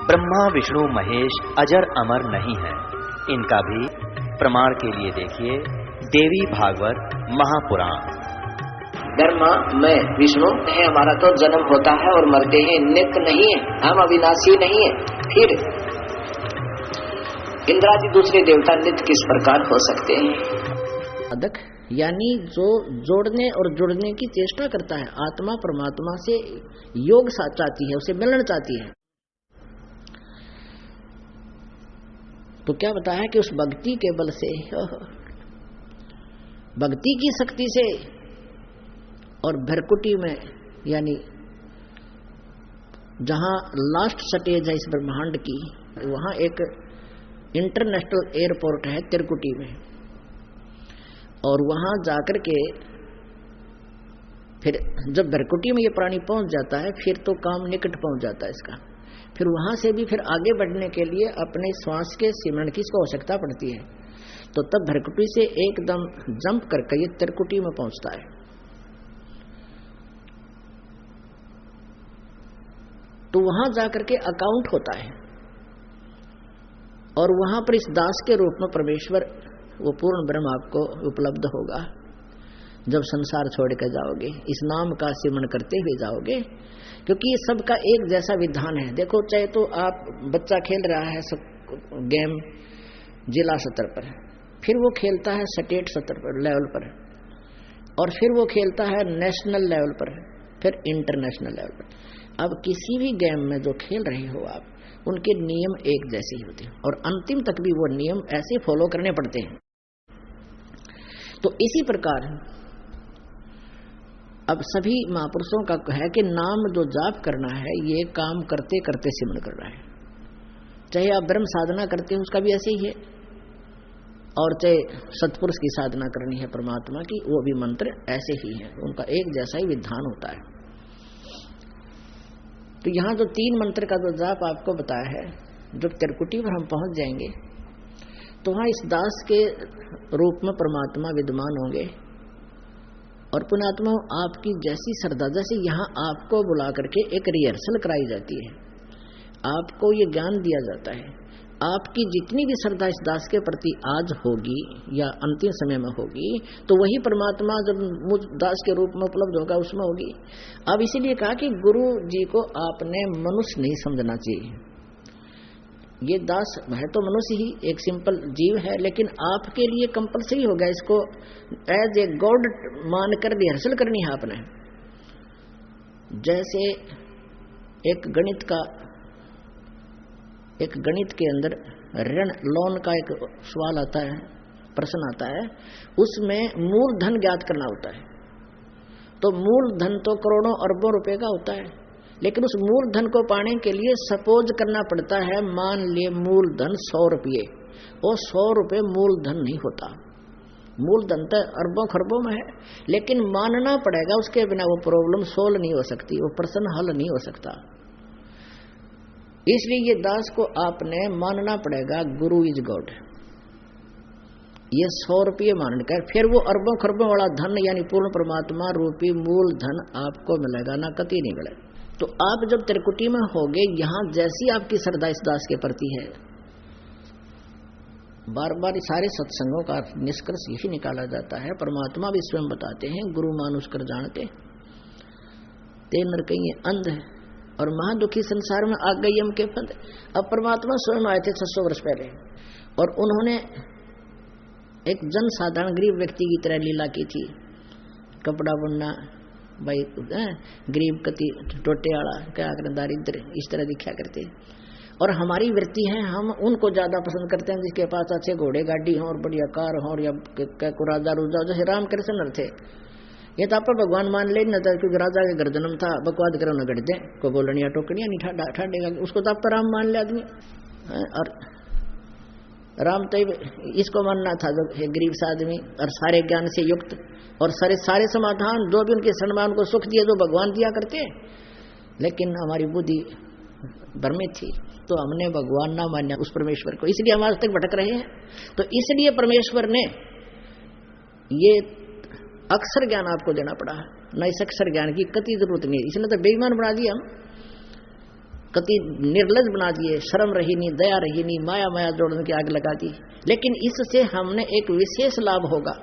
ब्रह्मा विष्णु महेश अजर अमर नहीं है। इनका भी प्रमाण के लिए देखिए देवी भागवत महापुराण। ब्रह्मा मैं विष्णु है, हमारा तो जन्म होता है और मरते हैं, नित्य नहीं है, हम अविनाशी नहीं है। फिर इंद्रादि दूसरे देवता नित्य किस प्रकार हो सकते हैं? साधक यानी जो जोड़ने और जुड़ने की चेष्टा करता है, आत्मा परमात्मा से योग चाहती है, उसे मिलन चाहती है। तो क्या बताया कि उस भक्ति के बल से, भक्ति की शक्ति से, और भरकुटी में यानी जहां लास्ट स्टेज है इस ब्रह्मांड की, वहां एक इंटरनेशनल एयरपोर्ट है तिरकुटी में, और वहां जाकर के फिर जब भरकुटी में ये प्राणी पहुंच जाता है फिर तो काम निकट पहुंच जाता है इसका। फिर वहां से भी फिर आगे बढ़ने के लिए अपने श्वास के सिमरण की इसको आवश्यकता पड़ती है। तो तब भरकुटी से एकदम जंप करके ये तिरकुटी में पहुंचता है। तो वहां जाकर के अकाउंट होता है, और वहां पर इस दास के रूप में परमेश्वर वो पूर्ण ब्रह्म आपको उपलब्ध होगा जब संसार छोड़ कर जाओगे, इस नाम का सिमरण करते हुए जाओगे। क्योंकि ये सबका एक जैसा विधान है। देखो, चाहे तो आप बच्चा खेल रहा है सब गेम जिला स्तर पर, फिर वो खेलता है स्टेट स्तर पर लेवल पर, और फिर वो खेलता है नेशनल लेवल पर, फिर इंटरनेशनल लेवल पर। अब किसी भी गेम में जो खेल रहे हो आप, उनके नियम एक जैसे ही होते हैं, और अंतिम तक भी वो नियम ऐसे फॉलो करने पड़ते हैं। तो इसी प्रकार अब सभी महापुरुषों का है कि नाम जो जाप करना है, ये काम करते करते सिमरण करना है। चाहे आप ब्रह्म साधना करते हैं उसका भी ऐसे ही है, और चाहे सत्पुरुष की साधना करनी है परमात्मा की, वो भी मंत्र ऐसे ही है, उनका एक जैसा ही विधान होता है। तो यहाँ जो 3 मंत्र का जो जाप आपको बताया है, जब तिरकुटी पर हम पहुंच जाएंगे तो वहां इस दास के रूप में परमात्मा विद्यमान होंगे, और पुण्यात्मा आपकी जैसी श्रद्धा, जैसे यहाँ आपको बुला करके एक रिहर्सल कराई जाती है, आपको ये ज्ञान दिया जाता है, आपकी जितनी भी श्रद्धा इस दास के प्रति आज होगी या अंतिम समय में होगी, तो वही परमात्मा जब मुझ दास के रूप में उपलब्ध होगा उसमें होगी। अब इसीलिए कहा कि गुरु जी को आपने मनुष्य नहीं समझना चाहिए। ये दास है तो मनुष्य ही, एक सिंपल जीव है, लेकिन आपके लिए कंपलसरी हो गया इसको एज ए गॉड मानकर रिहर्सल करनी है आपने। जैसे एक गणित के अंदर ऋण लोन का एक सवाल आता है, प्रश्न आता है, उसमें मूलधन ज्ञात करना होता है। तो मूलधन तो करोड़ों अरबों रुपए का होता है, लेकिन उस मूलधन को पाने के लिए सपोज करना पड़ता है, मान लिए मूलधन 100 रुपये, वो 100 रुपये मूलधन नहीं होता। मूलधन तो अरबों खरबों में है, लेकिन मानना पड़ेगा, उसके बिना वो प्रॉब्लम सोल्व नहीं हो सकती, वो प्रश्न हल नहीं हो सकता। इसलिए ये दास को आपने मानना पड़ेगा गुरु इज गॉड। ये 100 रुपये मानकर फिर वो अरबों खरबों वाला धन यानी पूर्ण परमात्मा रूपी मूल धन आपको मिलेगा ना, कतई नहीं मिलेगा। तो आप जब त्रिकुटी में होगे, यहां जैसी आपकी श्रद्धा इस दास के प्रति है, बार बार सारे सत्संगों का निष्कर्ष यही निकाला जाता है, परमात्मा भी स्वयं बताते हैं, गुरु मानुष कर जानते ते नर कहीं अंध है, और महादुखी संसार में आ गई हम के फंद। अब परमात्मा स्वयं आए थे 600 वर्ष पहले, और उन्होंने एक जन साधारण गरीब व्यक्ति की तरह लीला की थी। कपड़ा बुनना भाई, गरीब कति टोटे आड़ा क्या करें, दारिद्र इस तरह दिखा करते। और हमारी वृत्ति है, हम उनको ज्यादा पसंद करते हैं जिसके पास अच्छे घोड़े गाड़ी हो और बढ़िया कार हो, या राजा रुजा, जैसे रामकृष्ण थे। ये तो आप भगवान मान ले न, क्योंकि राजा का घर जन्म था, बकवाद करो न गढ़ दे, को बोलनिया टोकनिया नहीं ठाडेगा, उसको तो आप तो राम मान ले आदमी। और राम तो इसको मानना था जो गरीब सा आदमी और सारे ज्ञान से युक्त, और सारे समाधान जो भी उनके शरण को सुख दिए जो भगवान दिया करते। लेकिन हमारी बुद्धि भ्रमित थी, तो हमने भगवान ना माना उस परमेश्वर को, इसलिए हम आज तक भटक रहे हैं। तो इसलिए परमेश्वर ने ये अक्षर ज्ञान आपको देना पड़ा है, न इस अक्षर ज्ञान की कति जरूरत नहीं, इसने तो बेईमान बना दिया हम। कति निर्लज बना दिए, शर्म रही नहीं, दया रही नहीं, माया माया जोड़ने की आग लगा दी। लेकिन इससे हमने एक विशेष लाभ होगा,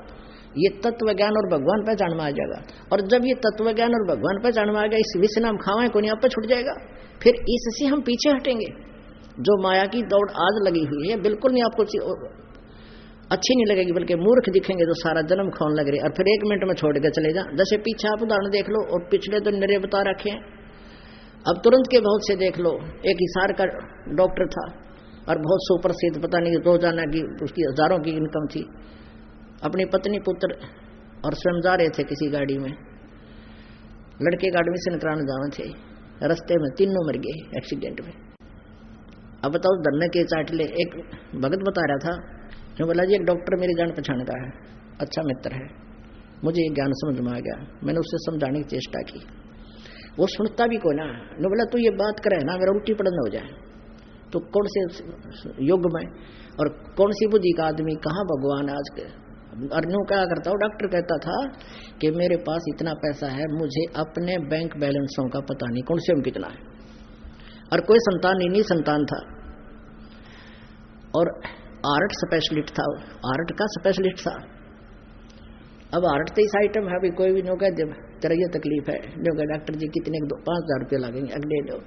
ये तत्व ज्ञान और भगवान पहचान में आ जाएगा। और जब ये तत्व ज्ञान और भगवान पहचान में आ गया, इस विषय नाम खावाएं को नहीं, आप पे छूट जाएगा। फिर इससे हम पीछे हटेंगे। जो माया की दौड़ आज लगी हुई है बिल्कुल नहीं आपको अच्छी नहीं लगेगी, बल्कि मूर्ख दिखेंगे जो सारा जन्म खोने लग रहे और फिर 1 मिनट में छोड़ के चले जा। जैसे पीछे आप उदाहरण देख लो, और पिछले तो निरे बता रखे हैं, अब तुरंत के बहुत से देख लो। एक हिसार का डॉक्टर था और बहुत सुप्रसिद्ध, पता नहीं रोजाना की उसकी हजारों की इनकम थी। अपनी पत्नी पुत्र और स्वयं जा रहे थे किसी गाड़ी में, लड़के का एडमिशन कराने जाने थे, रास्ते में तीनों मर गए एक्सीडेंट में। अब बताओ धरने के चाटले। एक भगत बता रहा था, जो बोला जी एक डॉक्टर मेरी जान पहचान का है, अच्छा मित्र है, मुझे ये ज्ञान समझ में आ गया। मैंने उससे समझाने की चेष्टा की, वो सुनता भी कोई ना। ने बोला तू ये बात करे ना मेरा उल्टी पड़न हो जाए, तो कौन से युग में और कौन सी बुद्धि का आदमी, कहाँ भगवान आज के। अर्जुन क्या करता हूँ, डॉक्टर कहता था कि मेरे पास इतना पैसा है, मुझे अपने बैंक बैलेंसों का पता नहीं कौन से में कितना है, और कोई संतान ही नहीं संतान था। और आर्ट स्पेशलिस्ट था, आर्ट का स्पेशलिस्ट था। अब आर्ट तो इस आइटम है, अभी कोई भी नो कह तेरा ये तकलीफ है, जो कह डॉक्टर जी कितने 5,000 रुपये लगेंगे, अगले लो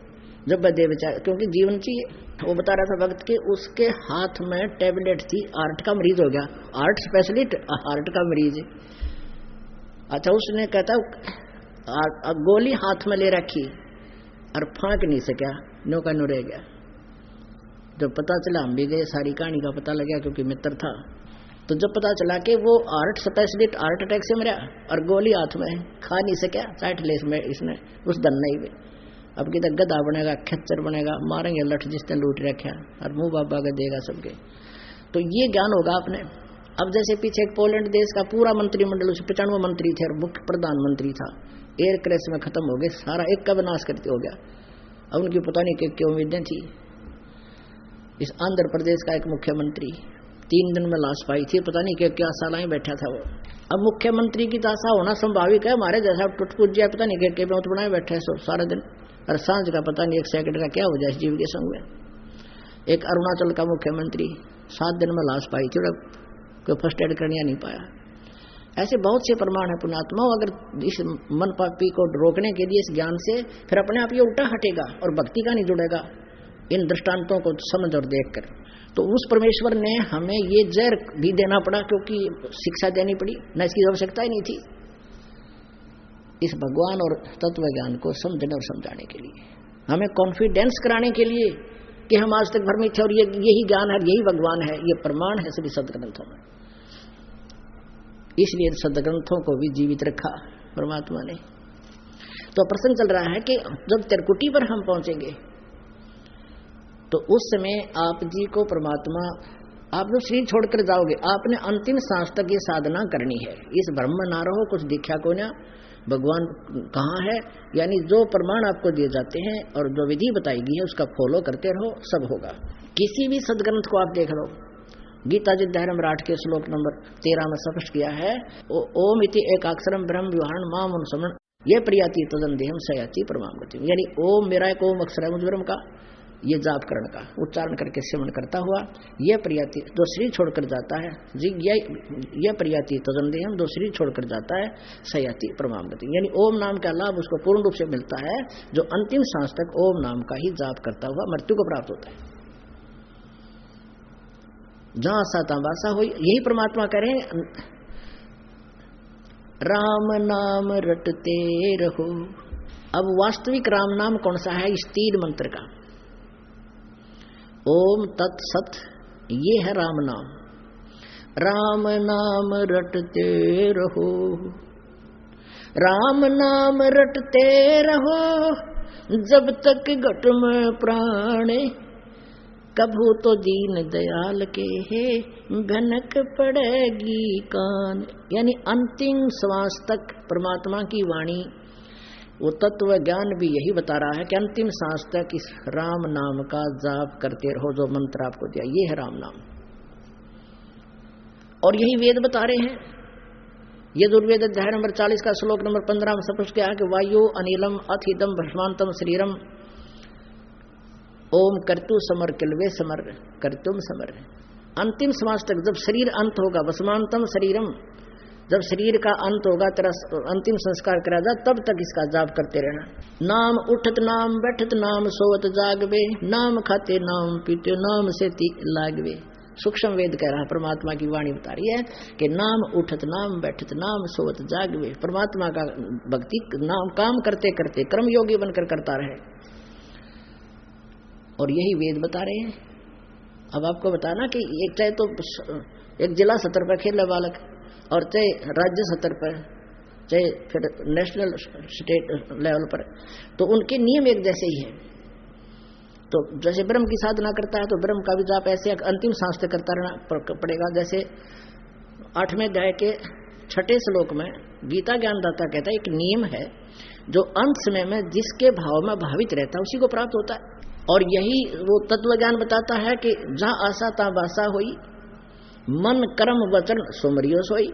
जब दे बेचारे, क्योंकि जीवन चाहिए। वो बता रहा था वक्त के उसके हाथ में टेबलेट थी, आर्ट का मरीज हो गया, आर्ट स्पेशलिस्ट आर्ट का मरीज। अच्छा उसने कहता गोली हाथ में ले रखी और फांक नहीं सका, नो का नो रह गया। जब पता चला हम भी गए, सारी कहानी का पता लगा क्योंकि मित्र था। तो जब पता चला कि वो आर्ट स्पेशलिस्ट हार्ट अटैक से मरा और गोली हाथ में, खा नहीं सका, चाट ले इसने उस दन नहीं भी। अब किधर गधा बनेगा, खच्चर बनेगा, मारेंगे लठ जिसने लूट रखा और मुंह बाबा का देगा सबके। तो ये ज्ञान होगा आपने। अब जैसे पीछे एक पोलैंड देश का पूरा मंत्रिमंडल, उसमें 95 मंत्री थे और मुख्य प्रधानमंत्री था, एयर क्रैश में खत्म हो गए, सारा एक का विनाश करते हो गया। अब उनकी पता नहीं क्या उम्मीदें थी। इस आंध्र प्रदेश का एक मुख्यमंत्री 3 दिन में लाश पाई थी, पता नहीं क्या सालाएं बैठा था वो। अब मुख्यमंत्री की दशा होना संभाविक है, हमारे जैसा टुटपुट जाए, पता नहीं क्या बहुत बनाए बैठे है सब सारा दिन, और सांझ का पता नहीं 1 सेकंड का क्या हो जाए जीव के संग में। एक अरुणाचल का मुख्यमंत्री 7 दिन में लाश पाई थी, कोई फर्स्ट एड करने नहीं पाया। ऐसे बहुत से प्रमाण है पुण्यात्मा। अगर इस मन पापी को रोकने के लिए इस ज्ञान से, फिर अपने आप ये उल्टा हटेगा और भक्ति का नहीं जुड़ेगा इन दृष्टांतों को समझ और देखकर। तो उस परमेश्वर ने हमें ये जहर भी देना पड़ा, क्योंकि शिक्षा देनी पड़ी, न इसकी आवश्यकता ही नहीं थी। इस भगवान और तत्व ज्ञान को समझने और समझाने के लिए, हमें कॉन्फिडेंस कराने के लिए कि हम आज तक भ्रमित थे और यही ज्ञान है, यही भगवान है, ये प्रमाण है सभी सदग्रंथों में। इसलिए सदग्रंथों को भी जीवित रखा परमात्मा ने। तो प्रश्न चल रहा है कि जब त्रिकुटी पर हम पहुंचेंगे तो उस समय आप जी को परमात्मा, आप जो शरीर छोड़कर जाओगे, आपने अंतिम सांस तक ये साधना करनी है। इस भ्रम में ना रहो, कुछ दिखा को ना भगवान कहाँ है, यानी जो प्रमाण आपको दिए जाते हैं और जो विधि बताई गई है उसका फॉलो करते रहो, सब होगा। किसी भी सदग्रंथ को आप देख लो, गीता जी अध्याय नंबर 8 के श्लोक नंबर 13 में स्पष्ट किया है, ओम इति एकाक्षरम ब्रह्म विवरण माम अनुसमण ये प्रियाति तदन देहम सयाति परमाम गति। यानी ओम मेरा एक ओम अक्षर है मुझ ब्रह्म का, ये जाप करण का उच्चारण करके सेवन करता हुआ यह प्रियाति जो शरीर छोड़कर जाता है जी, यह प्रियाति तदंदेहम जो शरीर छोड़कर जाता है सयाति परमाम गति। यानी ओम नाम का लाभ उसको पूर्ण रूप से मिलता है जो अंतिम सांस तक ओम नाम का ही जाप करता हुआ मृत्यु को प्राप्त होता है। जहां साता बासा हो, यही परमात्मा कह रहे हैं, राम नाम रटते रहो। अब वास्तविक राम नाम कौन सा है? इस 3 मंत्र का ओम तत्सत, ये है राम नाम। राम नाम रटते रहो, राम नाम रटते रहो, जब तक घट में प्राणे, कभू तो दीन दयाल के है भनक पड़ेगी कान। यानी अंतिम श्वास तक परमात्मा की वाणी, वो तत्व ज्ञान भी यही बता रहा है कि अंतिम सांस तक इस राम नाम का जाप करते रहो, जो मंत्र आपको दिया ये है राम नाम। और यही वेद बता रहे हैं। ये दुर्वेद अध्याय नंबर 40 का श्लोक नंबर 15 में स्पष्ट किया है कि वायु अनिलम अथिदम भस्मांतम शरीरम ओम कर्तु समर किलवे समर कर्तुम समर। अंतिम समाज तक जब शरीर अंत होगा, वसमांतम शरीरम, जब शरीर का अंत होगा, तेरा अंतिम संस्कार करा जा, तब तक इसका जाप करते रहना। नाम उठत नाम बैठत नाम सोवत जागवे, नाम खाते नाम पीते नाम से लागवे। सूक्ष्म वेद कह रहा है, परमात्मा की वाणी बता रही है कि नाम उठत नाम बैठत नाम सोवत जागवे। परमात्मा का भक्ति नाम काम करते करते कर्म योगी बनकर करता रहे, और यही वेद बता रहे हैं। अब आपको बताना कि एक चाहे तो एक जिला स्तर पर खेले बालक, और चाहे राज्य स्तर पर, चाहे फिर नेशनल स्टेट लेवल पर, तो उनके नियम एक जैसे ही है। तो जैसे ब्रह्म की साधना करता है तो ब्रह्म का भी जाप ऐसे अंतिम सांस तक करता रहना पड़ेगा। जैसे 8वें अध्याय के 6ठे श्लोक में गीता ज्ञानदाता कहता है, एक नियम है जो अंत समय में जिसके भाव में भावित रहता है उसी को प्राप्त होता है। और यही वो तत्व ज्ञान बताता है कि जहां आशा ता बासा होई, मन कर्म वचन सोमरियो सोई।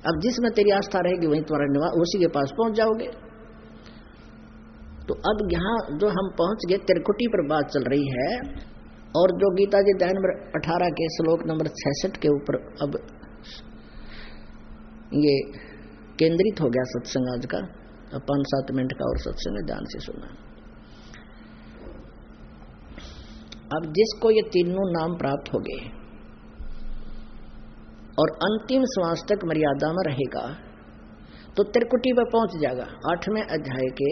अब जिसमें तेरी आस्था रहेगी वहीं तुम्हारा निवास, उसी के पास पहुंच जाओगे। तो अब यहाँ जो हम पहुंच गए, त्रिकुटी पर बात चल रही है, और जो गीता जी अध्याय नंबर 18 के श्लोक नंबर 66 के ऊपर अब ये केंद्रित हो गया सत्संग आज का। अब 5-7 मिनट का और सत्संग ध्यान से सुनना। अब जिसको ये तीनों नाम प्राप्त हो गए और अंतिम श्वास तक मर्यादा में रहेगा तो त्रिकुटी पर पहुंच जाएगा। 8वें अध्याय के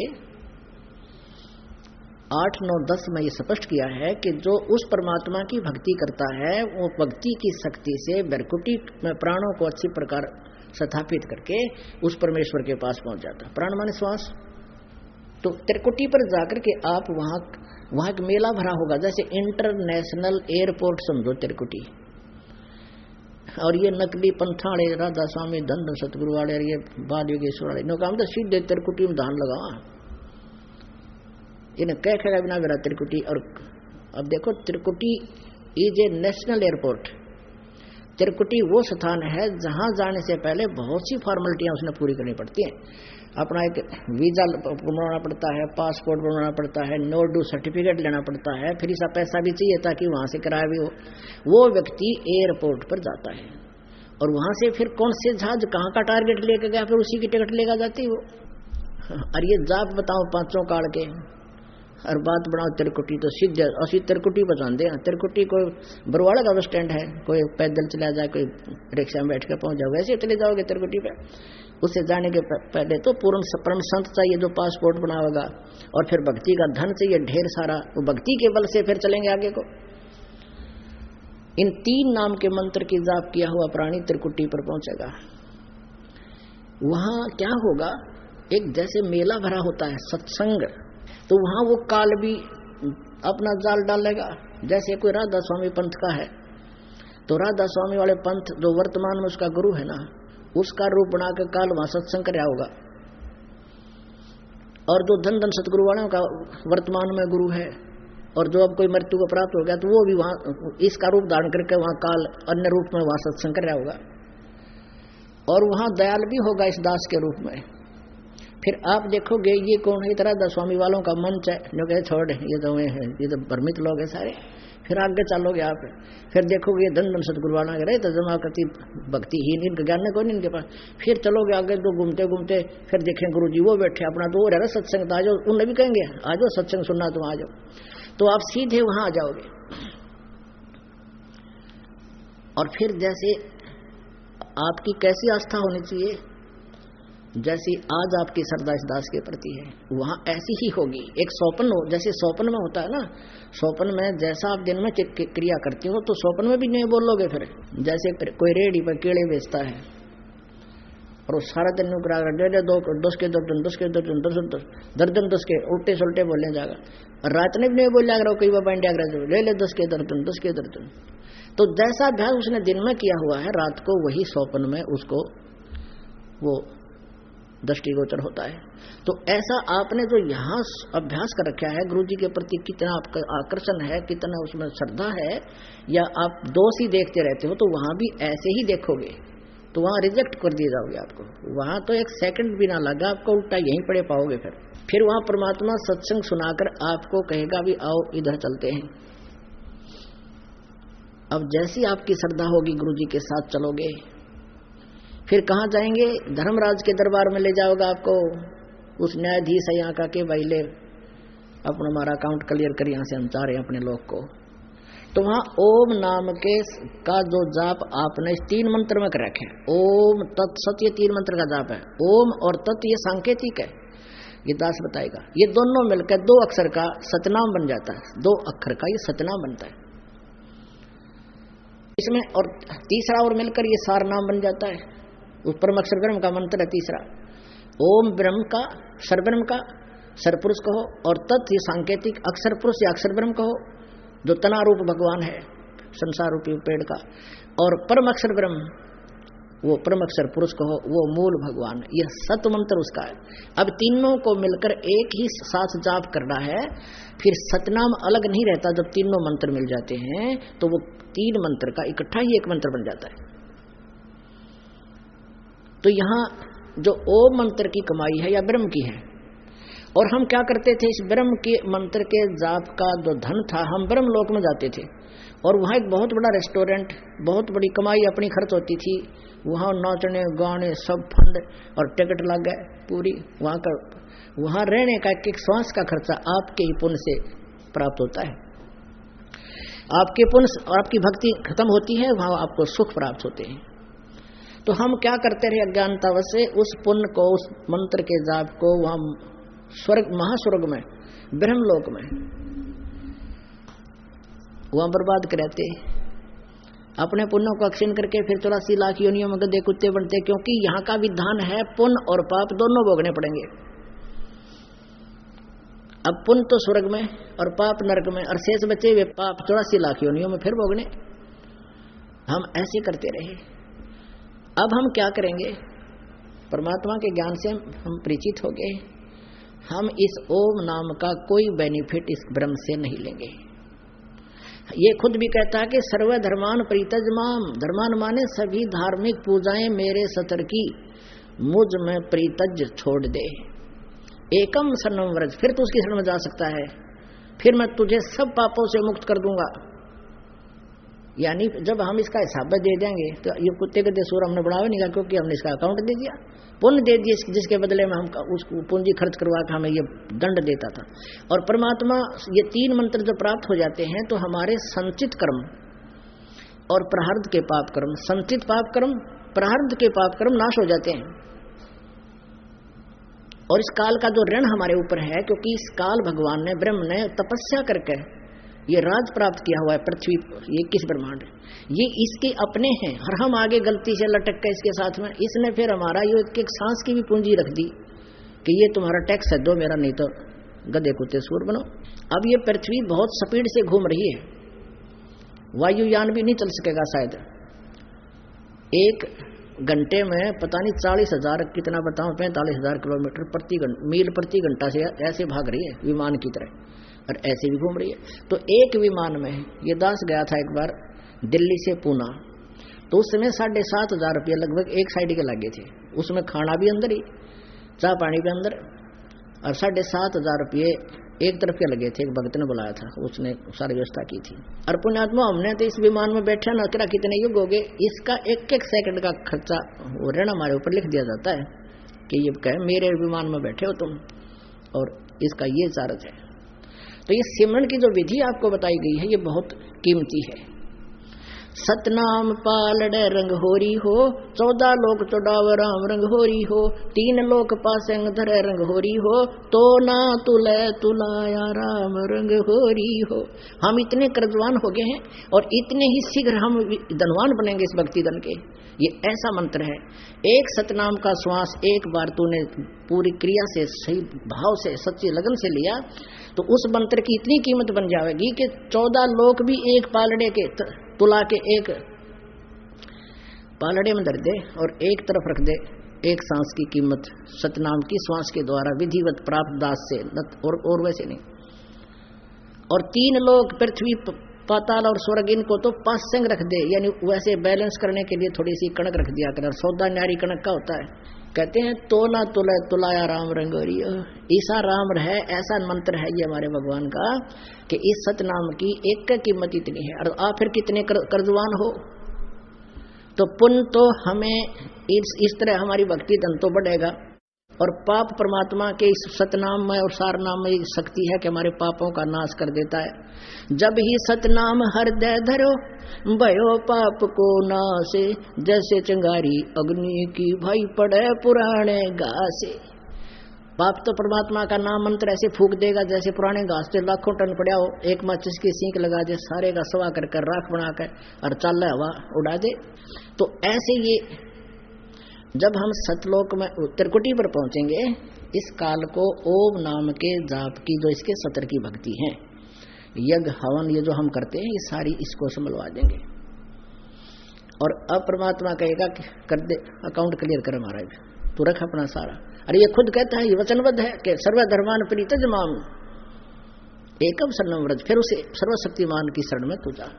8, 9, 10 में ये स्पष्ट किया है कि जो उस परमात्मा की भक्ति करता है वो भक्ति की शक्ति से त्रिकुटी में प्राणों को अच्छी प्रकार स्थापित करके उस परमेश्वर के पास पहुंच जाता है। प्राण माने श्वास। तो त्रिकुटी पर जाकर के आप वहां एक मेला भरा होगा, जैसे इंटरनेशनल एयरपोर्ट समझो त्रिकुटी। और ये नकली पंथाड़े, राधा स्वामी, धन सतगुरु वाले, ये बाद योगेश्वर वाले, काम तो सीधे त्रिकुटी में धान लगा, इन्हें कह खेगा बिना मेरा त्रिकुटी। और अब देखो, त्रिकुटी इज ए नेशनल एयरपोर्ट। त्रिकुटी वो स्थान है जहां जाने से पहले बहुत सी फॉर्मेलिटियां उसने पूरी करनी पड़ती हैं। अपना एक वीजा बनवाना पड़ता है, पासपोर्ट बनवाना पड़ता है, नो ड्यू सर्टिफिकेट लेना पड़ता है, फिर इसका पैसा भी चाहिए ताकि वहां से किराया भी हो। वो व्यक्ति एयरपोर्ट पर जाता है और वहां से फिर कौन से जहाज कहाँ का टारगेट लेकर गया, फिर उसी की टिकट लेकर जाती वो। और ये जाप बताओ 5 काल के, और बात बनाओ त्रिकुटी, तो सीधे असी त्रिकुटी बचाते हैं। त्रिकुटी कोई बरवाड़ा का बस स्टैंड है, कोई पैदल चला जाए, कोई रिक्शा में बैठ कर पहुंच जाओगे, ऐसे चले जाओगे त्रिकुटी पे। उससे जाने के पहले तो पूर्ण परम संत चाहिए जो पासपोर्ट बनावेगा, और फिर भक्ति का धन चाहिए ढेर सारा, वो भक्ति के बल से फिर चलेंगे आगे को। इन 3 नाम के मंत्र की जाप किया हुआ प्राणी त्रिकुटी पर पहुंचेगा। वहां क्या होगा, एक जैसे मेला भरा होता है सत्संग, तो वहां वो काल भी अपना जाल डालेगा। जैसे कोई राधा स्वामी पंथ का है, तो राधा स्वामी वाले पंथ जो वर्तमान में उसका गुरु है ना, उसका रूप बनाकर काल वहां सत्संग कर होगा। और जो धन सतगुरु वालों का वर्तमान में गुरु है, और जो अब कोई मृत्यु को प्राप्त हो गया, तो वो भी वहां इसका रूप धारण करके वहां काल अन्य रूप में वहां सत्संग कर होगा। और वहां दयाल भी होगा इस दास के रूप में। फिर आप देखोगे ये कौन है, तरह दस्वामी वालों का मंच है, जो कहे छोड़ ये तो है, ये तो भ्रमित लोग हैं सारे। फिर आगे चलोगे आप, फिर देखोगे ये धन सतगुरु वाला रहे तो जमा करती भक्तिहीन, इनका ज्ञान कोई नहीं इनके पास। फिर चलोगे आगे तो घूमते घूमते फिर देखें गुरु जी वो बैठे अपना तो वो रह रहा सत्संग, आ जाओ, उन्हें भी कहेंगे आ जाओ सत्संग सुनना, तुम आ जाओ, तो आप सीधे वहां आ जाओगे। और फिर जैसे आपकी कैसी आस्था होनी चाहिए, जैसी आज आपकी श्रद्धा इस दास के प्रति है, वहां ऐसी ही होगी। एक स्वप्न हो, जैसे स्वप्न में होता है ना, स्वप्न में जैसा आप दिन में क्रिया करती हो तो स्वप्न में भी नहीं बोलोगे। फिर जैसे कोई रेडी पर केले बेचता है और वो सारा दिन करा दे 10 के दर्जन 10 के दर्जन 10 के उल्टे सुलटे बोलने जाएगा, और रात में भी नहीं बोल जाएगा, कई बार बैंड ले ले 10 के दर्जन 10 के दर्जन। तो जैसा अभ्यास उसने दिन में किया हुआ है, रात को वही स्वप्न में उसको वो दृष्टिगोचर होता है। तो ऐसा आपने जो यहाँ अभ्यास कर रखा है, गुरु जी के प्रति कितना आपका आकर्षण है, कितना उसमें श्रद्धा है, या आप दोष ही देखते रहते हो, तो वहां भी ऐसे ही देखोगे तो वहां रिजेक्ट कर दिए जाओगे। आपको वहां तो एक सेकंड भी ना लगा, आपको उल्टा यहीं पड़े पाओगे। फिर फिर वहां परमात्मा सत्संग सुनाकर आपको कहेगा भी आओ इधर चलते हैं। अब जैसी आपकी श्रद्धा होगी गुरु जी के साथ चलोगे। फिर कहाँ जाएंगे? धर्मराज के दरबार में ले जाओगा आपको। उस न्यायाधीश है यहाँ का के भाई ले अपना हमारा अकाउंट क्लियर कर, यहाँ से हम चाह रहे हैं अपने लोग को। तो वहां ओम नाम के का जो जाप आपने 3 मंत्र में कर रखे, ओम तत् सत, ये 3 मंत्र का जाप है। ओम और तत् ये सांकेतिक है, ये दास बताएगा। ये दोनों मिलकर 2 अक्षर का सतनाम बन जाता है, 2 अक्षर का ये सतनाम बनता है इसमें। और तीसरा और मिलकर ये सार नाम बन जाता है। उस परम अक्षर ब्रह्म का मंत्र है तीसरा। ओम ब्रह्म का, सरब्रह्म का सरपुरुष कहो, और तत् ये सांकेतिक अक्षर पुरुष या अक्षर ब्रह्म कहो, जो तना रूप भगवान है संसार रूपी पेड़ का। और परम अक्षर ब्रह्म वो परम अक्षर पुरुष कहो, वो मूल भगवान। यह सत मंत्र उसका है। अब तीनों को मिलकर एक ही साथ जाप करना है। फिर सतनाम अलग नहीं रहता। जब तीनों मंत्र मिल जाते हैं तो वो 3 मंत्र का इकट्ठा ही एक मंत्र बन जाता है। तो यहाँ जो ओम मंत्र की कमाई है या ब्रह्म की है। और हम क्या करते थे? इस ब्रह्म के मंत्र के जाप का जो धन था, हम ब्रह्म लोक में जाते थे और वहाँ एक बहुत बड़ा रेस्टोरेंट, बहुत बड़ी कमाई अपनी खर्च होती थी। वहाँ नाचने गाने सब फंड और टिकट लग गए पूरी। वहाँ रहने का एक श्वास का खर्चा आपके ही पुण्य से प्राप्त होता है। आपके पुण्य और आपकी भक्ति खत्म होती है, वहाँ आपको सुख प्राप्त होते हैं। तो हम क्या करते रहे अज्ञानतावश से, उस पुण्य को, उस मंत्र के जाप को वहाँ स्वर्ग, महास्वर्ग में, ब्रह्मलोक में वहां बर्बाद कराते। अपने पुण्यों को अक्षीण करके फिर 84 लाख योनियों में गधे कुत्ते बनते। क्योंकि यहाँ का विधान है पुण्य और पाप दोनों भोगने पड़ेंगे। अब पुण्य तो स्वर्ग में और पाप नरक में, और शेष बचे वे पाप 84 लाख योनियों में फिर भोगने। हम ऐसे करते रहे। अब हम क्या करेंगे? परमात्मा के ज्ञान से हम परिचित हो गए। हम इस ओम नाम का कोई बेनिफिट इस ब्रह्म से नहीं लेंगे। ये खुद भी कहता है कि सर्व धर्मान परितज माम, धर्मान माने सभी धार्मिक पूजाएं मेरे सतर की, मुझ में परितज छोड़ दे। एकम शरणम व्रज, फिर तू उसकी शरण में जा सकता है। फिर मैं तुझे सब पापों से मुक्त कर दूंगा। यानी जब हम इसका हिसाब दे देंगे तो ये कुत्ते के देशूर हमने बढ़ावा नहीं कहा, क्योंकि हमने इसका अकाउंट दे दिया, पुण्य दे दिए, जिसके बदले में हम उसको पूंजी खर्च करवा के हमें ये दंड देता था। और परमात्मा ये 3 मंत्र जो प्राप्त हो जाते हैं तो हमारे संचित कर्म और प्रारब्ध के पाप कर्म, संचित पाप कर्म, प्रारब्ध के पाप कर्म नाश हो जाते हैं। और इस काल का जो ऋण हमारे ऊपर है, क्योंकि इस काल भगवान ने, ब्रह्म ने तपस्या करके ये राज प्राप्त किया हुआ है पृथ्वी, ये किस ब्रह्मांड, ये इसके अपने हैं। और हम आगे गलती से लटक के इसके साथ में, इसने फिर हमारा ये एक सांस की भी पूंजी रख दी कि ये तुम्हारा टैक्स है, दो मेरा, नहीं तो गधे कुत्ते सूर बनो। अब ये पृथ्वी बहुत स्पीड से घूम रही है, वायुयान भी नहीं चल सकेगा शायद। 1 घंटे में पता नहीं 40,000 कितना बताऊं, 45,000 किलोमीटर मील प्रति घंटा से ऐसे भाग रही है विमान की तरह, और ऐसे भी घूम रही है। तो एक विमान में ये दास गया था एक बार दिल्ली से पूना, तो उस समय 7,500 रुपये लगभग एक साइड के लगे थे। उसमें खाना भी अंदर ही, चाय पानी भी अंदर, और 7,500 रुपये एक तरफ के लगे थे। एक भक्त ने बुलाया था, उसने सारी व्यवस्था की थी। और पुण्यात्मा हमने तो इस विमान में बैठा न करा कितने युग हो गए, इसका 1-1 सेकंड का खर्चा वो ऋण हमारे ऊपर लिख दिया जाता है कि ये कहे मेरे विमान में बैठे हो तुम, और इसका ये चार्ज है। तो ये सिमरन की जो विधि आपको बताई गई है ये बहुत कीमती है। सतनाम पालड़े रंग होरी हो, 14 लोक चौड़ाव राम रंग होरी हो, 3 लोक पासंग धरे रंग होरी हो, तो ना तुले तुलाया राम रंग होरी हो। हम इतने कर्जवान हो गए हैं और इतने ही शीघ्र हम धनवान बनेंगे इस भक्ति धन के। ये ऐसा मंत्र है। एक सतनाम का श्वास एक बार तूने पूरी क्रिया से, सही भाव से, सच्ची लगन से लिया तो उस मंत्र की इतनी कीमत बन जाएगी कि 14 लोक भी एक पालड़े के तुला के एक पालड़े में धर दे और एक तरफ रख दे। एक सांस की कीमत सतनाम की श्वास के द्वारा विधिवत प्राप्त दास से, और वैसे नहीं। और 3 लोग पृथ्वी पाताल और स्वर्ग, इनको तो पासंग रख दे, यानी वैसे बैलेंस करने के लिए थोड़ी सी कणक रख दिया कर। 14 न्यारी कणक का होता है, कहते हैं तो ना तुले तुलाया राम रंगोरी, ऐसा राम है, ऐसा मंत्र है ये हमारे भगवान का कि इस सतनाम की एक का कीमत इतनी है। और आप फिर कितने कर्जवान हो, तो पुण्य तो हमें इस तरह हमारी भक्ति धन तो बढ़ेगा, और पाप परमात्मा के इस सतनाम में और सार नाम में शक्ति है कि हमारे पापों का नाश कर देता है। जब ही सतनाम हृदय धरो भयो पाप को नासे, जैसे चिंगारी अग्नि की भाई पड़े पुराने घासे। पाप तो परमात्मा का नाम मंत्र ऐसे फूक देगा जैसे पुराने घास से लाखों टन पड़ा हो, एक माचिस की सींक लगा दे, सारे का सवा कर राख बना कर और चाल हवा उड़ा दे। तो ऐसे ये जब हम सतलोक में त्रिकुटी पर पहुंचेंगे, इस काल को ओम नाम के जाप की जो इसके सतर की भक्ति है, यज्ञ हवन ये जो हम करते हैं, ये सारी इसको संभलवा देंगे। और अब परमात्मा कहेगा कि कर दे, अकाउंट क्लियर कर हमारा, तू रख अपना सारा। अरे ये खुद कहता है, ये वचनबद्ध है कि सर्वधर्मान परित्यज माम एकम शरणम व्रज, फिर उसे सर्वशक्तिमान की शरण में तू जा।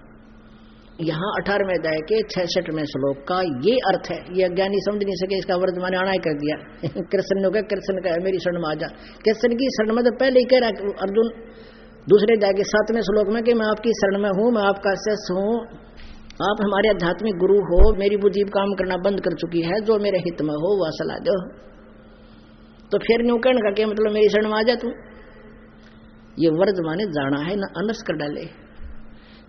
यहाँ 18वें अध्याय के 66वें श्लोक का ये अर्थ है। ये अज्ञानी समझ नहीं सके, इसका वर्तमान आना ही कर दिया। कृष्ण ने कहा, कृष्ण का है मेरी शरण में आ जा। कृष्ण की शरण में तो पहले ही कह रहा अर्जुन दूसरे अध्याय के 7वें श्लोक में कि मैं आपकी शरण में हूँ, मैं आपका शिष्य हूँ, आप हमारे आध्यात्मिक गुरु हो, मेरी बुद्धि काम करना बंद कर चुकी है, जो मेरे हित में हो वह सलाह दो। तो फिर न्यू कहने का क्या मतलब, मेरी शरण में आ जा तू। ये वर्ज माने जाना है, न अनर्स कर डाले।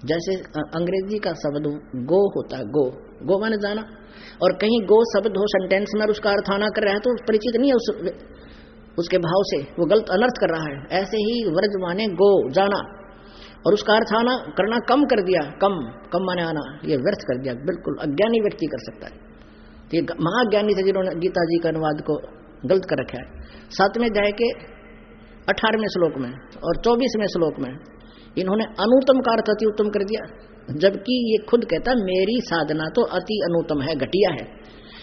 जैसे अंग्रेजी का शब्द गो होता है, गो माने जाना, और कहीं गो शब्द हो सेंटेंस में और उसका अर्थ आना कर रहा है तो परिचित नहीं है उसके भाव से, वो गलत अनर्थ कर रहा है। ऐसे ही वर्ज माने गो जाना, और उसका अर्थ आना करना कम कर दिया, कम माने आना, ये व्यर्थ कर दिया। बिल्कुल अज्ञानी व्यक्ति कर सकता है। ये महाज्ञानी थे जिन्होंने गीता जी का अनुवाद को गलत कर रखा है। 7वें अध्याय के 18वें श्लोक में और 24वें श्लोक में इन्होंने अनुत्तम का अर्थ अति उत्तम कर दिया, जबकि ये खुद कहता मेरी साधना तो अति अनुत्तम है, घटिया है,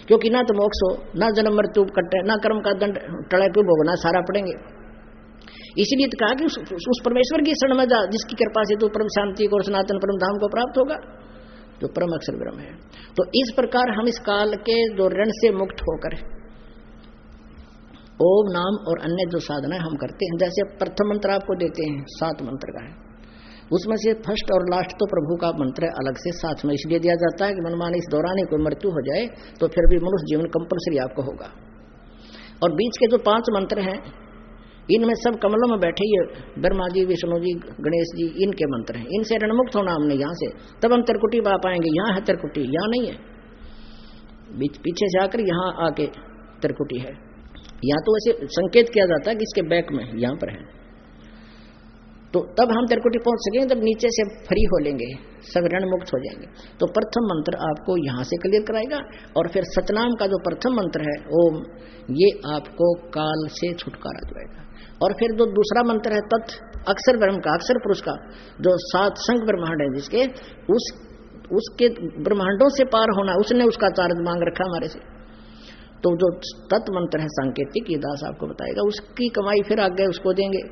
क्योंकि ना तो मोक्ष हो, ना जन्म मृत्यु कटे, ना कर्म का दंड टड़े पे भोगना, सारा पड़ेंगे। इसीलिए तो कहा कि उस परमेश्वर की शरण में जा जिसकी कृपा से तू परम शांति को और सनातन परम धाम को प्राप्त होगा, जो परम अक्षर ब्रह्म है। तो इस प्रकार हम इस काल के जो ऋण से मुक्त होकर ओम नाम और अन्य जो साधना हम करते हैं, जैसे प्रथम मंत्र आपको देते हैं 7 मंत्र का है, उसमें से फर्स्ट और लास्ट तो प्रभु का मंत्र अलग से साथ में इसलिए दिया जाता है कि मनमाने इस दौरान ही कोई मृत्यु हो जाए तो फिर भी मनुष्य जीवन कंपलसरी आपको होगा। और बीच के जो 5 मंत्र हैं, इनमें सब कमलों में बैठे ये ब्रह्मा जी, विष्णु जी, गणेश जी, इनके मंत्र हैं। इनसे ऋणमुक्त होना हमने यहाँ से, तब हम त्रिकुटी पा पाएंगे। यहाँ है त्रिकुटी, यहाँ नहीं है, पीछे से आकर यहाँ आके त्रिकुटी है। यहाँ तो वैसे संकेत किया जाता है कि इसके बैक में यहाँ पर है, तो तब हम त्रिकुटी पहुंच सकेंगे जब नीचे से फ्री हो लेंगे, सब ऋण मुक्त हो जाएंगे। तो प्रथम मंत्र आपको यहाँ से क्लियर कराएगा, और फिर सतनाम का जो प्रथम मंत्र है ओम, ये आपको काल से छुटकारा दिलाएगा। और फिर जो दूसरा मंत्र है तत्, अक्षर ब्रह्म का, अक्षर पुरुष का, जो 7 संख्य ब्रह्मांड है जिसके, उसके ब्रह्मांडों से पार होना, उसने उसका चार्ज मांग रखा हमारे से। तो जो तत् मंत्र है सांकेतिक, ये दास आपको बताएगा, उसकी कमाई फिर आगे उसको देंगे,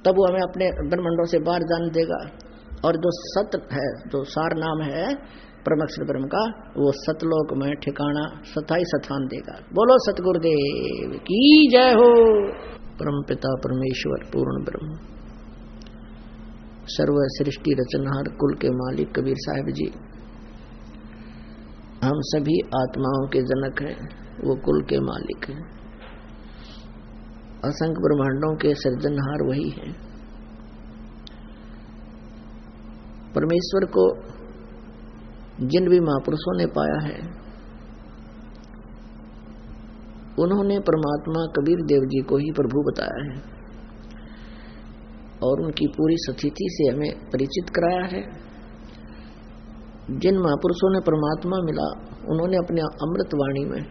तब वो हमें अपने ब्रह्मांडों से बाहर जाने देगा। और जो सत है, जो सार नाम है परम अक्षर ब्रह्म का, वो सतलोक में ठिकाना स्थायी स्थान देगा। बोलो सतगुरुदेव की जय हो। परम पिता परमेश्वर पूर्ण ब्रह्म सर्व सृष्टि रचनहार कुल के मालिक कबीर साहिब जी, हम सभी आत्माओं के जनक हैं, वो कुल के मालिक हैं। असंख्य ब्रह्मांडों के सृजनहार वही हैं। परमेश्वर को जिन भी महापुरुषों ने पाया है, उन्होंने परमात्मा कबीर देव जी को ही प्रभु बताया है और उनकी पूरी स्थिति से हमें परिचित कराया है। जिन महापुरुषों ने परमात्मा मिला, उन्होंने अपने अमृत वाणी में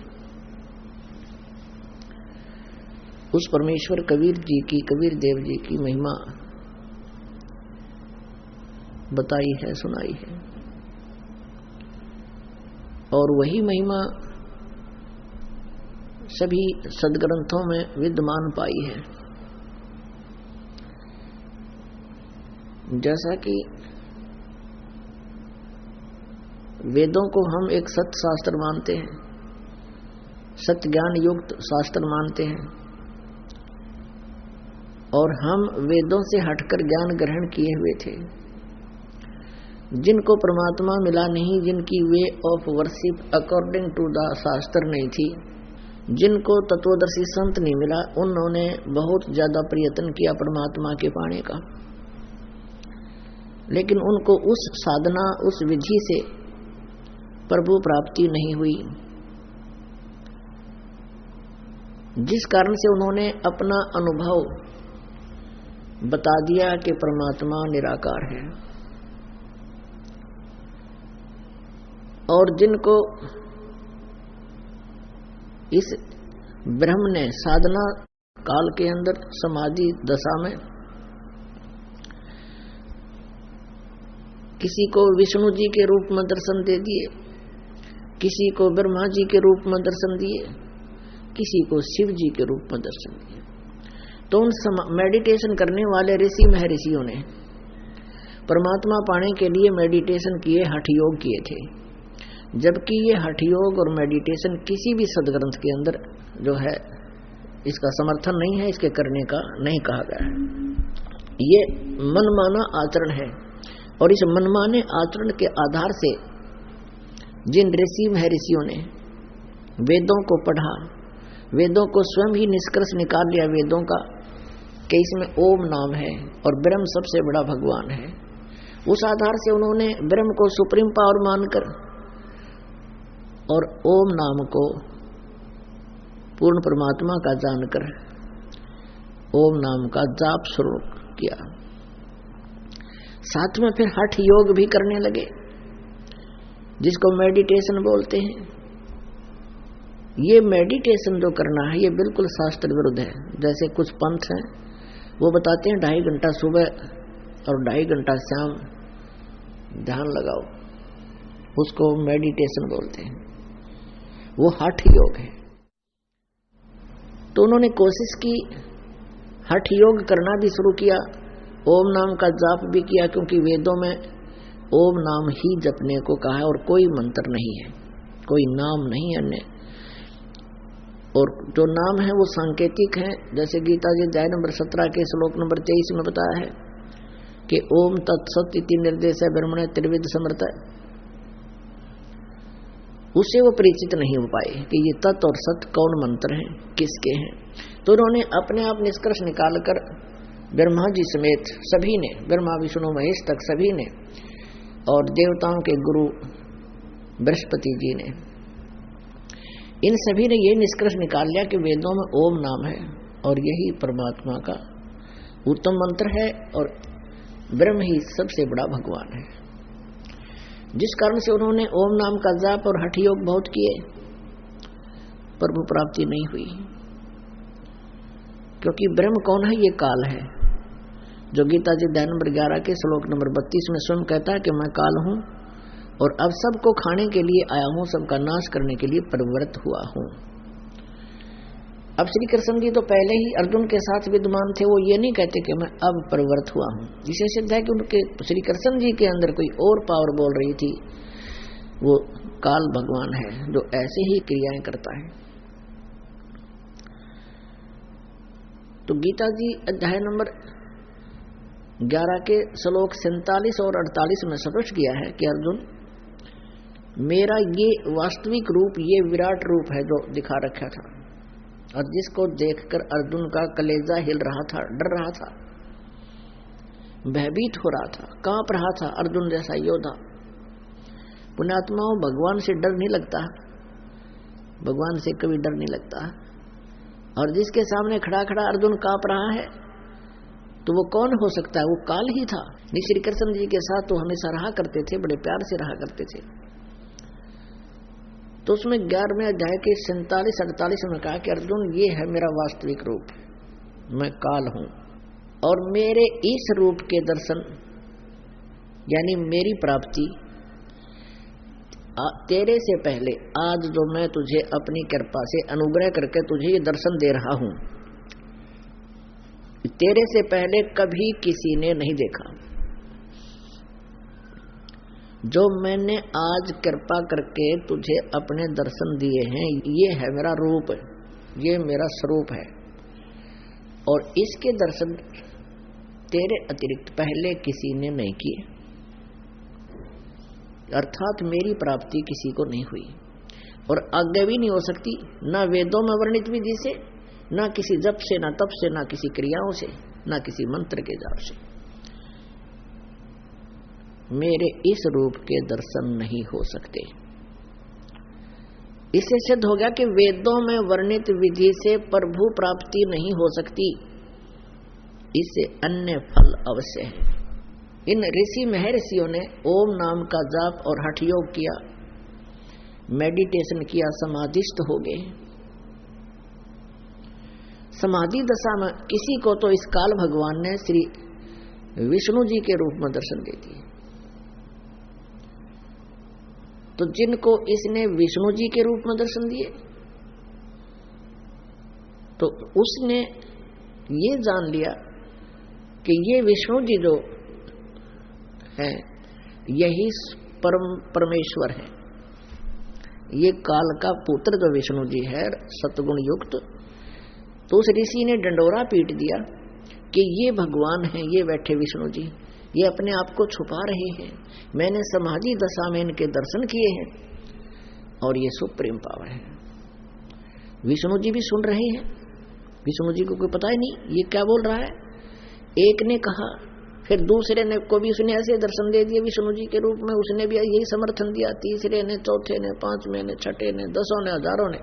उस परमेश्वर कबीर जी की, कबीर देव जी की महिमा बताई है, सुनाई है, और वही महिमा सभी सदग्रंथों में विद्यमान पाई है। जैसा कि वेदों को हम एक सत शास्त्र मानते हैं, सत्य ज्ञान युक्त शास्त्र मानते हैं और हम वेदों से हटकर ज्ञान ग्रहण किए हुए थे। जिनको परमात्मा मिला नहीं, जिनकी way of worship according to the shastra नहीं थी, जिनको तत्वदर्शी संत नहीं मिला, उन्होंने बहुत ज्यादा प्रयत्न किया परमात्मा के पाने का, लेकिन उनको उस साधना उस विधि से प्रभु प्राप्ति नहीं हुई, जिस कारण से उन्होंने अपना अनुभव बता दिया कि परमात्मा निराकार है। और जिनको इस ब्रह्म ने साधना काल के अंदर समाधि दशा में किसी को विष्णु जी के रूप में दर्शन दे दिए, किसी को ब्रह्मा जी के रूप में दर्शन दिए, किसी को शिव जी के रूप में दर्शन दिए, तो उन मेडिटेशन करने वाले ऋषि महर्षियों ने परमात्मा पाने के लिए मेडिटेशन किए, हठ योग किए थे। जबकि ये हठ योग और मेडिटेशन किसी भी सदग्रंथ के अंदर जो है इसका समर्थन नहीं है, इसके करने का नहीं कहा गया है। ये मनमाना आचरण है और इस मनमाने आचरण के आधार से जिन ऋषि महर्षियों ने वेदों को पढ़ा, वेदों को स्वयं ही निष्कर्ष निकाल लिया वेदों का कि इसमें ओम नाम है और ब्रह्म सबसे बड़ा भगवान है, उस आधार से उन्होंने ब्रह्म को सुप्रीम पावर मानकर और ओम नाम को पूर्ण परमात्मा का जानकर ओम नाम का जाप शुरू किया। साथ में फिर हठ योग भी करने लगे, जिसको मेडिटेशन बोलते हैं। ये मेडिटेशन जो करना है ये बिल्कुल शास्त्र विरुद्ध है। जैसे कुछ पंथ हैं वो बताते हैं 2.5 घंटा सुबह और 2.5 घंटा शाम ध्यान लगाओ, उसको मेडिटेशन बोलते हैं, वो हठ योग है। तो उन्होंने कोशिश की, हठ योग करना भी शुरू किया, ओम नाम का जाप भी किया, क्योंकि वेदों में ओम नाम ही जपने को कहा है और कोई मंत्र नहीं है, कोई नाम नहीं है अन्य। और जो नाम है वो सांकेतिक है, जैसे गीता जी अध्याय नंबर 17 के श्लोक नंबर 23 में बताया है कि ओम तत्सत इति निर्देश ब्रह्मणे त्रिविध समर्थ, उससे वो परिचित नहीं हो पाए कि ये तत् और सत कौन मंत्र हैं, किसके हैं। तो उन्होंने अपने आप निष्कर्ष निकालकर ब्रह्मा जी समेत सभी ने, ब्रह्मा विष्णु महेश तक सभी ने, और देवताओं के गुरु बृहस्पति जी ने, इन सभी ने ये निष्कर्ष निकाल लिया कि वेदों में ओम नाम है और यही परमात्मा का उत्तम मंत्र है और ब्रह्म ही सबसे बड़ा भगवान है। जिस कारण से उन्होंने ओम नाम का जाप और हठ योग बहुत किए, प्रभु प्राप्ति नहीं हुई। क्योंकि ब्रह्म कौन है? ये काल है, जो गीता जी अध्याय नंबर 11 के श्लोक नंबर 32 में स्वयं कहता है कि मैं काल हूं और अब सबको खाने के लिए आया हूं, सबका नाश करने के लिए प्रवृत्त हुआ हूं। अब श्री कृष्ण जी तो पहले ही अर्जुन के साथ विद्यमान थे, वो ये नहीं कहते कि मैं अब प्रवृत्त हुआ हूं। इसे सिद्ध है कि उनके श्री कृष्ण जी के अंदर कोई और पावर बोल रही थी, वो काल भगवान है जो ऐसे ही क्रियाएं करता है। तो गीता जी अध्याय नंबर 11 के श्लोक 47 और 48 में स्पष्ट किया है कि अर्जुन, मेरा ये वास्तविक रूप, ये विराट रूप है जो दिखा रखा था और जिसको देखकर अर्जुन का कलेजा हिल रहा था, डर रहा था, भयभीत हो रहा था, कांप रहा था। अर्जुन जैसा योद्धा, पुण्यात्माओं, भगवान से डर नहीं लगता, भगवान से कभी डर नहीं लगता। और जिसके सामने खड़ा खड़ा अर्जुन कांप रहा है तो वो कौन हो सकता है? वो काल ही था। श्री कृष्ण जी के साथ तो हमेशा रहा करते थे, बड़े प्यार से रहा करते थे। तो उसमें 11वें अध्याय के 47-48 में कहा कि अर्जुन, ये है मेरा वास्तविक रूप, मैं काल हूं और मेरे इस रूप के दर्शन यानी मेरी प्राप्ति तेरे से पहले आज जो मैं तुझे अपनी कृपा से अनुग्रह करके तुझे ये दर्शन दे रहा हूं, तेरे से पहले कभी किसी ने नहीं देखा। जो मैंने आज कृपा करके तुझे अपने दर्शन दिए हैं, ये है मेरा रूप, ये मेरा स्वरूप है, और इसके दर्शन तेरे अतिरिक्त पहले किसी ने नहीं किए, अर्थात मेरी प्राप्ति किसी को नहीं हुई और आगे भी नहीं हो सकती, ना वेदों में वर्णित विधि से, ना किसी जप से, ना तप से, ना किसी क्रियाओं से, ना किसी मंत्र के जाप से। मेरे इस रूप के दर्शन नहीं हो सकते। इससे सिद्ध हो गया कि वेदों में वर्णित विधि से प्रभु प्राप्ति नहीं हो सकती, इससे अन्य फल अवश्य है। इन ऋषि महर्षियों ने ओम नाम का जाप और हठ योग किया, मेडिटेशन किया, समाधिस्थ हो गए। समाधि दशा में किसी को तो इस काल भगवान ने श्री विष्णु जी के रूप में दर्शन दे दिए। तो जिनको इसने विष्णु जी के रूप में दर्शन दिए, तो उसने ये जान लिया कि ये विष्णु जी जो है यही परमेश्वर है, ये काल का पुत्र जो विष्णु जी है सतगुण युक्त। तो उस ऋषि ने डंडोरा पीट दिया कि ये भगवान है, ये बैठे विष्णु जी, ये अपने आप को छुपा रहे हैं, मैंने समाधि दशा में इनके दर्शन किए हैं और ये सुप्रीम पावर है। विष्णु जी भी सुन रहे हैं, विष्णु जी को कोई पता ही नहीं ये क्या बोल रहा है। एक ने कहा, फिर दूसरे ने को भी उसने ऐसे दर्शन दे दिए विष्णु जी के रूप में, उसने भी यही समर्थन दिया, तीसरे ने, चौथे ने, पांचवें ने, छठे ने, दसों ने, हजारों ने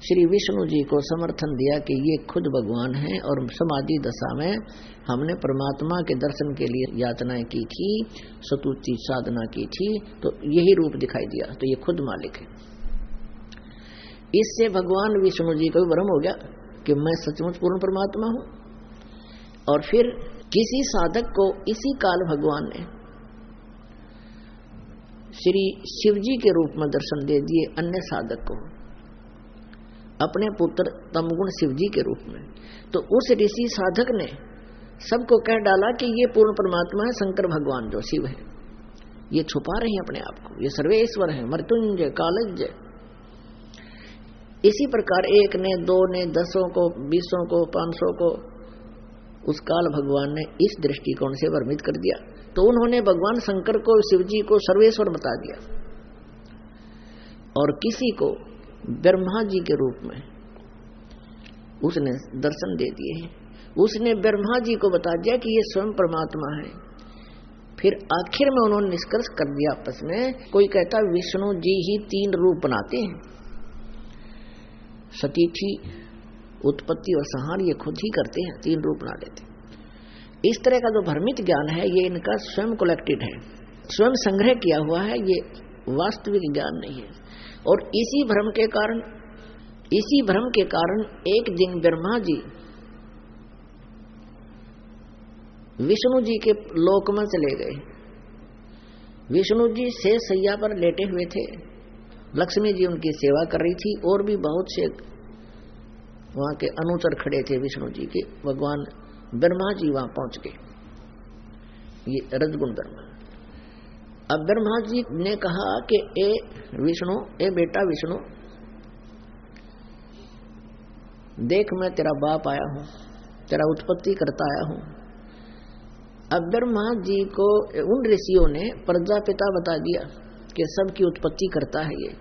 श्री विष्णु जी को समर्थन दिया कि ये खुद भगवान हैं। और समाधि दशा में हमने परमात्मा के दर्शन के लिए याचनाएं की थी, सतुति साधना की थी, तो यही रूप दिखाई दिया, तो ये खुद मालिक है। इससे भगवान विष्णु जी को भ्रम हो गया कि मैं सचमुच पूर्ण परमात्मा हूं। और फिर किसी साधक को इसी काल भगवान ने श्री शिव जी के रूप में दर्शन दे दिए, अन्य साधक को अपने पुत्र तमगुण शिव जी के रूप में। तो उस ऋषि साधक ने सबको कह डाला कि ये पूर्ण परमात्मा है, शंकर भगवान जो शिव है, ये छुपा रहे हैं अपने आप को, ये सर्वेश्वर है, मृत्युंजय, कालज्जय। इसी प्रकार एक ने, दो ने, दसों को, बीसों को, 500 को उस काल भगवान ने इस दृष्टिकोण से वर्णित कर दिया। तो उन्होंने भगवान शंकर को, शिव जी को सर्वेश्वर बता दिया और किसी को ब्रह्मा जी के रूप में उसने दर्शन दे दिए हैं। उसने ब्रह्मा जी को बता दिया कि ये स्वयं परमात्मा है। फिर आखिर में उन्होंने निष्कर्ष कर दिया आपस में, कोई कहता विष्णु जी ही 3 रूप बनाते हैं, सतीथि, उत्पत्ति और संहार ये खुद ही करते हैं, 3 रूप बना लेते। इस तरह का जो भ्रमित ज्ञान है ये इनका स्वयं कलेक्टेड है, स्वयं संग्रह किया हुआ है, ये वास्तविक ज्ञान नहीं है। और इसी भ्रम के कारण एक दिन ब्रह्मा जी विष्णु जी के लोक में चले गए। विष्णु जी से सैया पर लेटे हुए थे, लक्ष्मी जी उनकी सेवा कर रही थी और भी बहुत से वहां के अनुचर खड़े थे विष्णु जी के। भगवान ब्रह्मा जी वहां पहुंच गए, ये रजगुण ब्रह्मा। अब ब्रह्मा जी ने कहा कि ए विष्णु, ए बेटा विष्णु, देख मैं तेरा बाप आया हूं, तेरा उत्पत्ति करता आया हूं। अब ब्रह्मा जी को उन ऋषियों ने प्रजापिता बता दिया कि सबकी उत्पत्ति करता है ये।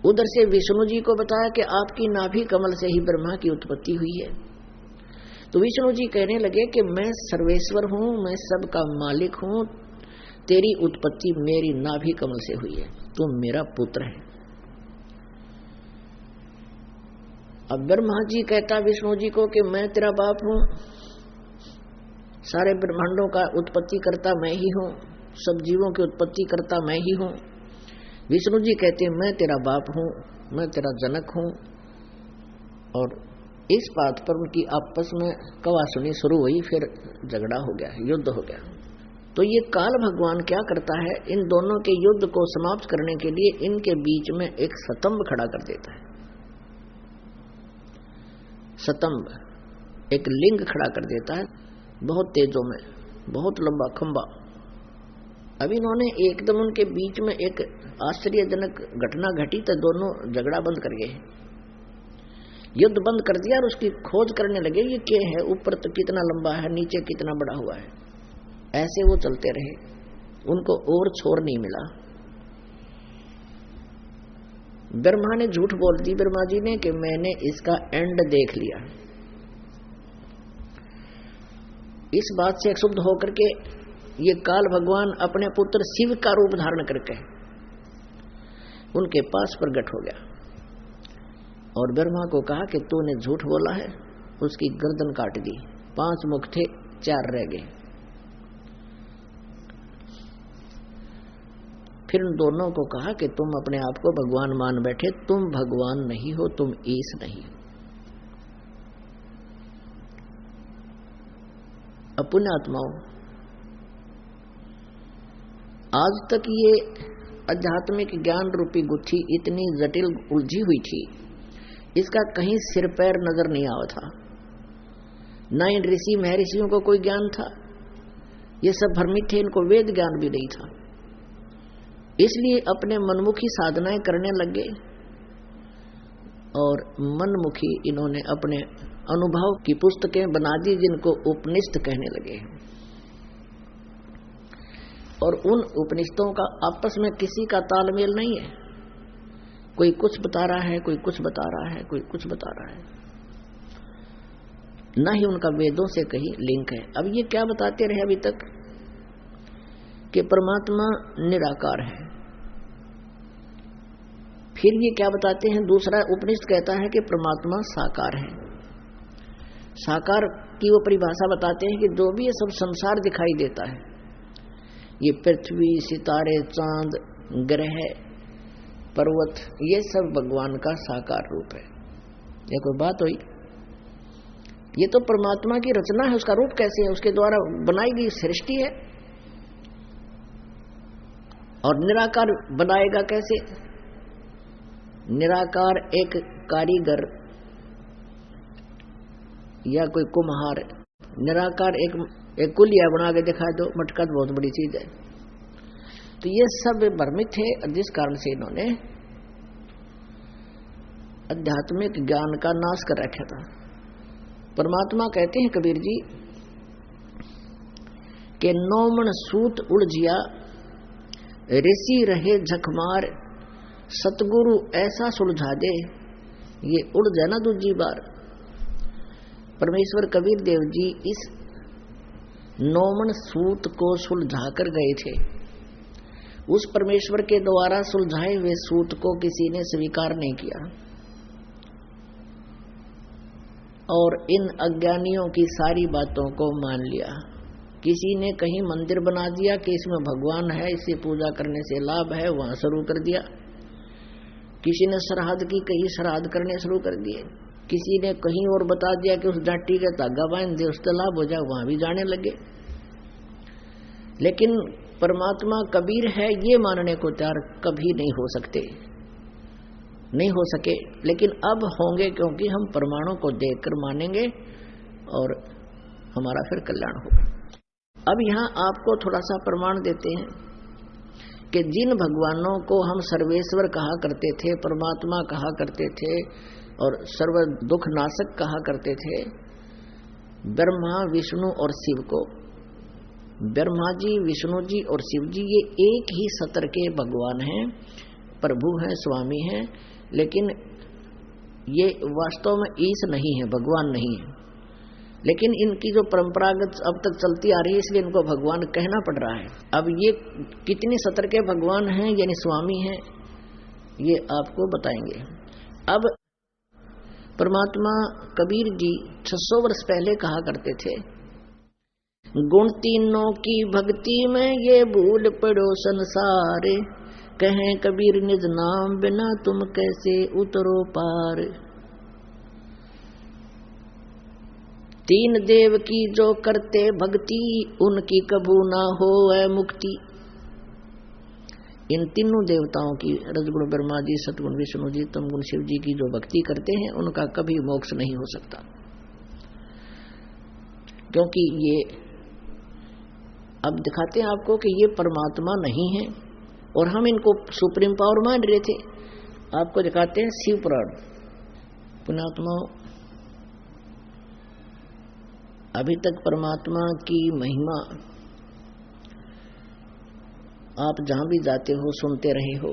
उधर से विष्णु जी को बताया कि आपकी नाभि कमल से ही ब्रह्मा की उत्पत्ति हुई है। तो विष्णु जी कहने लगे कि मैं सर्वेश्वर हूं, मैं सबका मालिक हूं, तेरी उत्पत्ति मेरी नाभि कमल से हुई है, तू मेरा पुत्र है। अब ब्रह्मा जी कहता विष्णु जी को कि मैं तेरा बाप हूं, सारे ब्रह्मांडों का उत्पत्ति करता मैं ही हूं, सब जीवों की उत्पत्ति करता मैं ही हूं। विष्णु जी कहते मैं तेरा बाप हूं, मैं तेरा जनक हूं। और इस बात पर उनकी आपस में कवासुनी शुरू हुई, फिर झगड़ा हो गया, युद्ध हो गया। तो ये काल भगवान क्या करता है, इन दोनों के युद्ध को समाप्त करने के लिए इनके बीच में एक स्तंभ खड़ा कर देता है। स्तंभ, एक लिंग खड़ा कर देता है, बहुत तेजों में, बहुत लंबा खंबा। अब इन्होंने एकदम उनके बीच में एक आश्चर्यजनक घटना घटी तो दोनों झगड़ा बंद कर गए, युद्ध बंद कर दिया और उसकी खोज करने लगे ये क्या है, ऊपर तो कितना लंबा है, नीचे कितना बड़ा हुआ है। ऐसे वो चलते रहे, उनको और छोर नहीं मिला। ब्रह्मा ने झूठ बोल दी, ब्रह्मा जी ने, कि मैंने इसका एंड देख लिया। इस बात से क्षुब्ध होकर के ये काल भगवान अपने पुत्र शिव का रूप धारण करके उनके पास प्रकट हो गया और ब्रह्मा को कहा कि तूने झूठ बोला है। उसकी गर्दन काट दी, 5 मुख थे, 4 रह गए। फिर उन दोनों को कहा कि तुम अपने आप को भगवान मान बैठे, तुम भगवान नहीं हो, तुम ईश नहीं। पुण्यात्माओं, आज तक ये आध्यात्मिक ज्ञान रूपी गुत्थी इतनी जटिल उलझी हुई थी, इसका कहीं सिर पैर नजर नहीं आया था। न इन ऋषि महर्षियों को कोई ज्ञान था, ये सब भ्रमित थे, इनको वेद ज्ञान भी नहीं था। इसलिए अपने मनमुखी साधनाएं करने लगे और मनमुखी इन्होंने अपने अनुभव की पुस्तकें बना दी, जिनको उपनिषद कहने लगे। और उन उपनिषदों का आपस में किसी का तालमेल नहीं है, कोई कुछ बता रहा है, कोई कुछ बता रहा है, कोई कुछ बता रहा है, न ही उनका वेदों से कहीं लिंक है। अब ये क्या बताते रहे अभी तक कि परमात्मा निराकार है, फिर ये क्या बताते हैं, दूसरा उपनिषद कहता है कि परमात्मा साकार है। साकार की वो परिभाषा बताते हैं कि जो भी ये सब संसार दिखाई देता है, ये पृथ्वी, सितारे, चांद, ग्रह, पर्वत, ये सब भगवान का साकार रूप है। ये कोई बात हुई? ये तो परमात्मा की रचना है, उसका रूप कैसे है, उसके द्वारा बनाई गई सृष्टि है। और निराकार बनाएगा कैसे? निराकार एक कारीगर या कोई कुम्हार, निराकार एक कुलिया बना के दिखा दो, मटका तो बहुत बड़ी चीज है। तो ये सब भ्रमित है, जिस कारण से इन्होंने आध्यात्मिक ज्ञान का नाश कर रखा था। परमात्मा कहते हैं कबीर जी कि 9 मन सूत उलझिया, ऋषि रहे झकमार, सतगुरु ऐसा सुलझा दे, ये उड़ जाए ना दूजी बार। परमेश्वर कबीर देव जी इस 9 मन सूत को सुलझा कर गए थे। उस परमेश्वर के द्वारा सुलझाए हुए सूत को किसी ने स्वीकार नहीं किया और इन अज्ञानियों की सारी बातों को मान लिया। किसी ने कहीं मंदिर बना दिया कि इसमें भगवान है, इसे पूजा करने से लाभ है, वहां शुरू कर दिया। किसी ने श्राद्ध की, कहीं श्राद्ध करने शुरू कर दिए। किसी ने कहीं और बता दिया कि उस जाटी का धागा बांध दे, उससे लाभ हो जाए, वहां भी जाने लगे। लेकिन परमात्मा कबीर है ये मानने को तैयार कभी नहीं हो सकते, नहीं हो सके। लेकिन अब होंगे, क्योंकि हम प्रमाणों को देखकर मानेंगे और हमारा फिर कल्याण होगा। अब यहाँ आपको थोड़ा सा प्रमाण देते हैं कि जिन भगवानों को हम सर्वेश्वर कहा करते थे, परमात्मा कहा करते थे और सर्व दुख नाशक कहा करते थे, ब्रह्मा, विष्णु और शिव को, ब्रह्मा जी, विष्णु जी और शिव जी ये एक ही सतर के भगवान हैं, प्रभु हैं, स्वामी हैं, लेकिन ये वास्तव में ईश नहीं है, भगवान नहीं है। लेकिन इनकी जो परंपरागत अब तक चलती आ रही है, इसलिए इनको भगवान कहना पड़ रहा है। अब ये कितने सतर के भगवान हैं यानी स्वामी हैं, ये आपको बताएंगे। अब परमात्मा कबीर जी 600 वर्ष पहले कहा करते थे, गुण तीनों की भक्ति में ये भूल पड़ो संसार, कहें कबीर निज नाम बिना तुम कैसे उतरो पार। 3 देव की जो करते भक्ति, उनकी कभू ना होए मुक्ति। इन तीनों देवताओं की, रजगुण ब्रह्मा जी, सतगुण विष्णु जी, तमगुण शिव जी की जो भक्ति करते हैं, उनका कभी मोक्ष नहीं हो सकता, क्योंकि ये अब दिखाते हैं आपको कि ये परमात्मा नहीं है और हम इनको सुप्रीम पावर मान रहे थे। आपको दिखाते हैं शिव पुराण। पुण्यात्मा, अभी तक परमात्मा की महिमा आप जहां भी जाते हो सुनते रहे हो।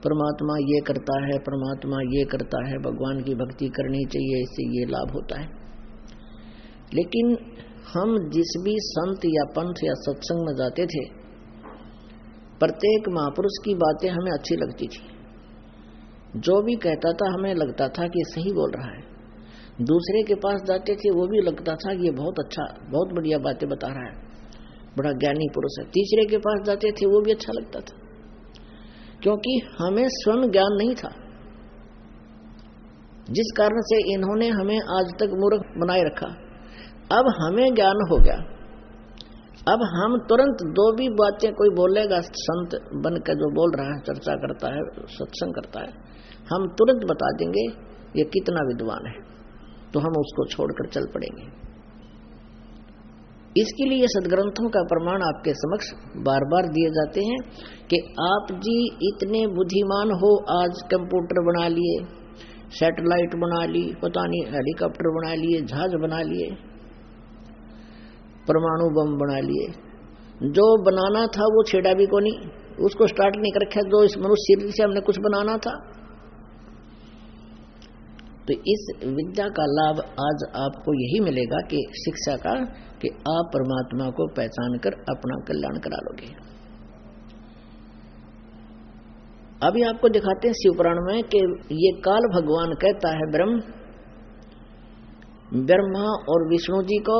परमात्मा ये करता है, परमात्मा ये करता है, भगवान की भक्ति करनी चाहिए, इससे ये लाभ होता है। लेकिन हम जिस भी संत या पंथ या सत्संग में जाते थे, प्रत्येक महापुरुष की बातें हमें अच्छी लगती थी। जो भी कहता था हमें लगता था कि सही बोल रहा है। दूसरे के पास जाते थे, वो भी लगता था कि ये बहुत अच्छा, बहुत बढ़िया बातें बता रहा है, बड़ा ज्ञानी पुरुष है। तीसरे के पास जाते थे, वो भी अच्छा लगता था, क्योंकि हमें स्वयं ज्ञान नहीं था, जिस कारण से इन्होंने हमें आज तक मूर्ख बनाए रखा। अब हमें ज्ञान हो गया, अब हम तुरंत दो भी बातें कोई बोलेगा, संत बनकर जो बोल रहा है, चर्चा करता है, सत्संग करता है, हम तुरंत बता देंगे ये कितना विद्वान है, तो हम उसको छोड़कर चल पड़ेंगे। इसके लिए सदग्रंथों का प्रमाण आपके समक्ष बार बार दिए जाते हैं कि आप जी इतने बुद्धिमान हो, आज कंप्यूटर बना लिए, सैटेलाइट बना ली, पता नहीं हेलीकॉप्टर बना लिए, जहाज बना लिए, परमाणु बम बना लिए। जो बनाना था वो छेड़ा भी को नहीं, उसको स्टार्ट नहीं कर रखा। जो इस मनुष्य शरीर से हमने कुछ बनाना था, तो इस विद्या का लाभ आज आपको यही मिलेगा कि शिक्षा का, कि आप परमात्मा को पहचान कर अपना कल्याण करा लोगे। अभी आपको दिखाते हैं शिव पुराण में कि ये काल भगवान कहता है ब्रह्मा और विष्णु जी को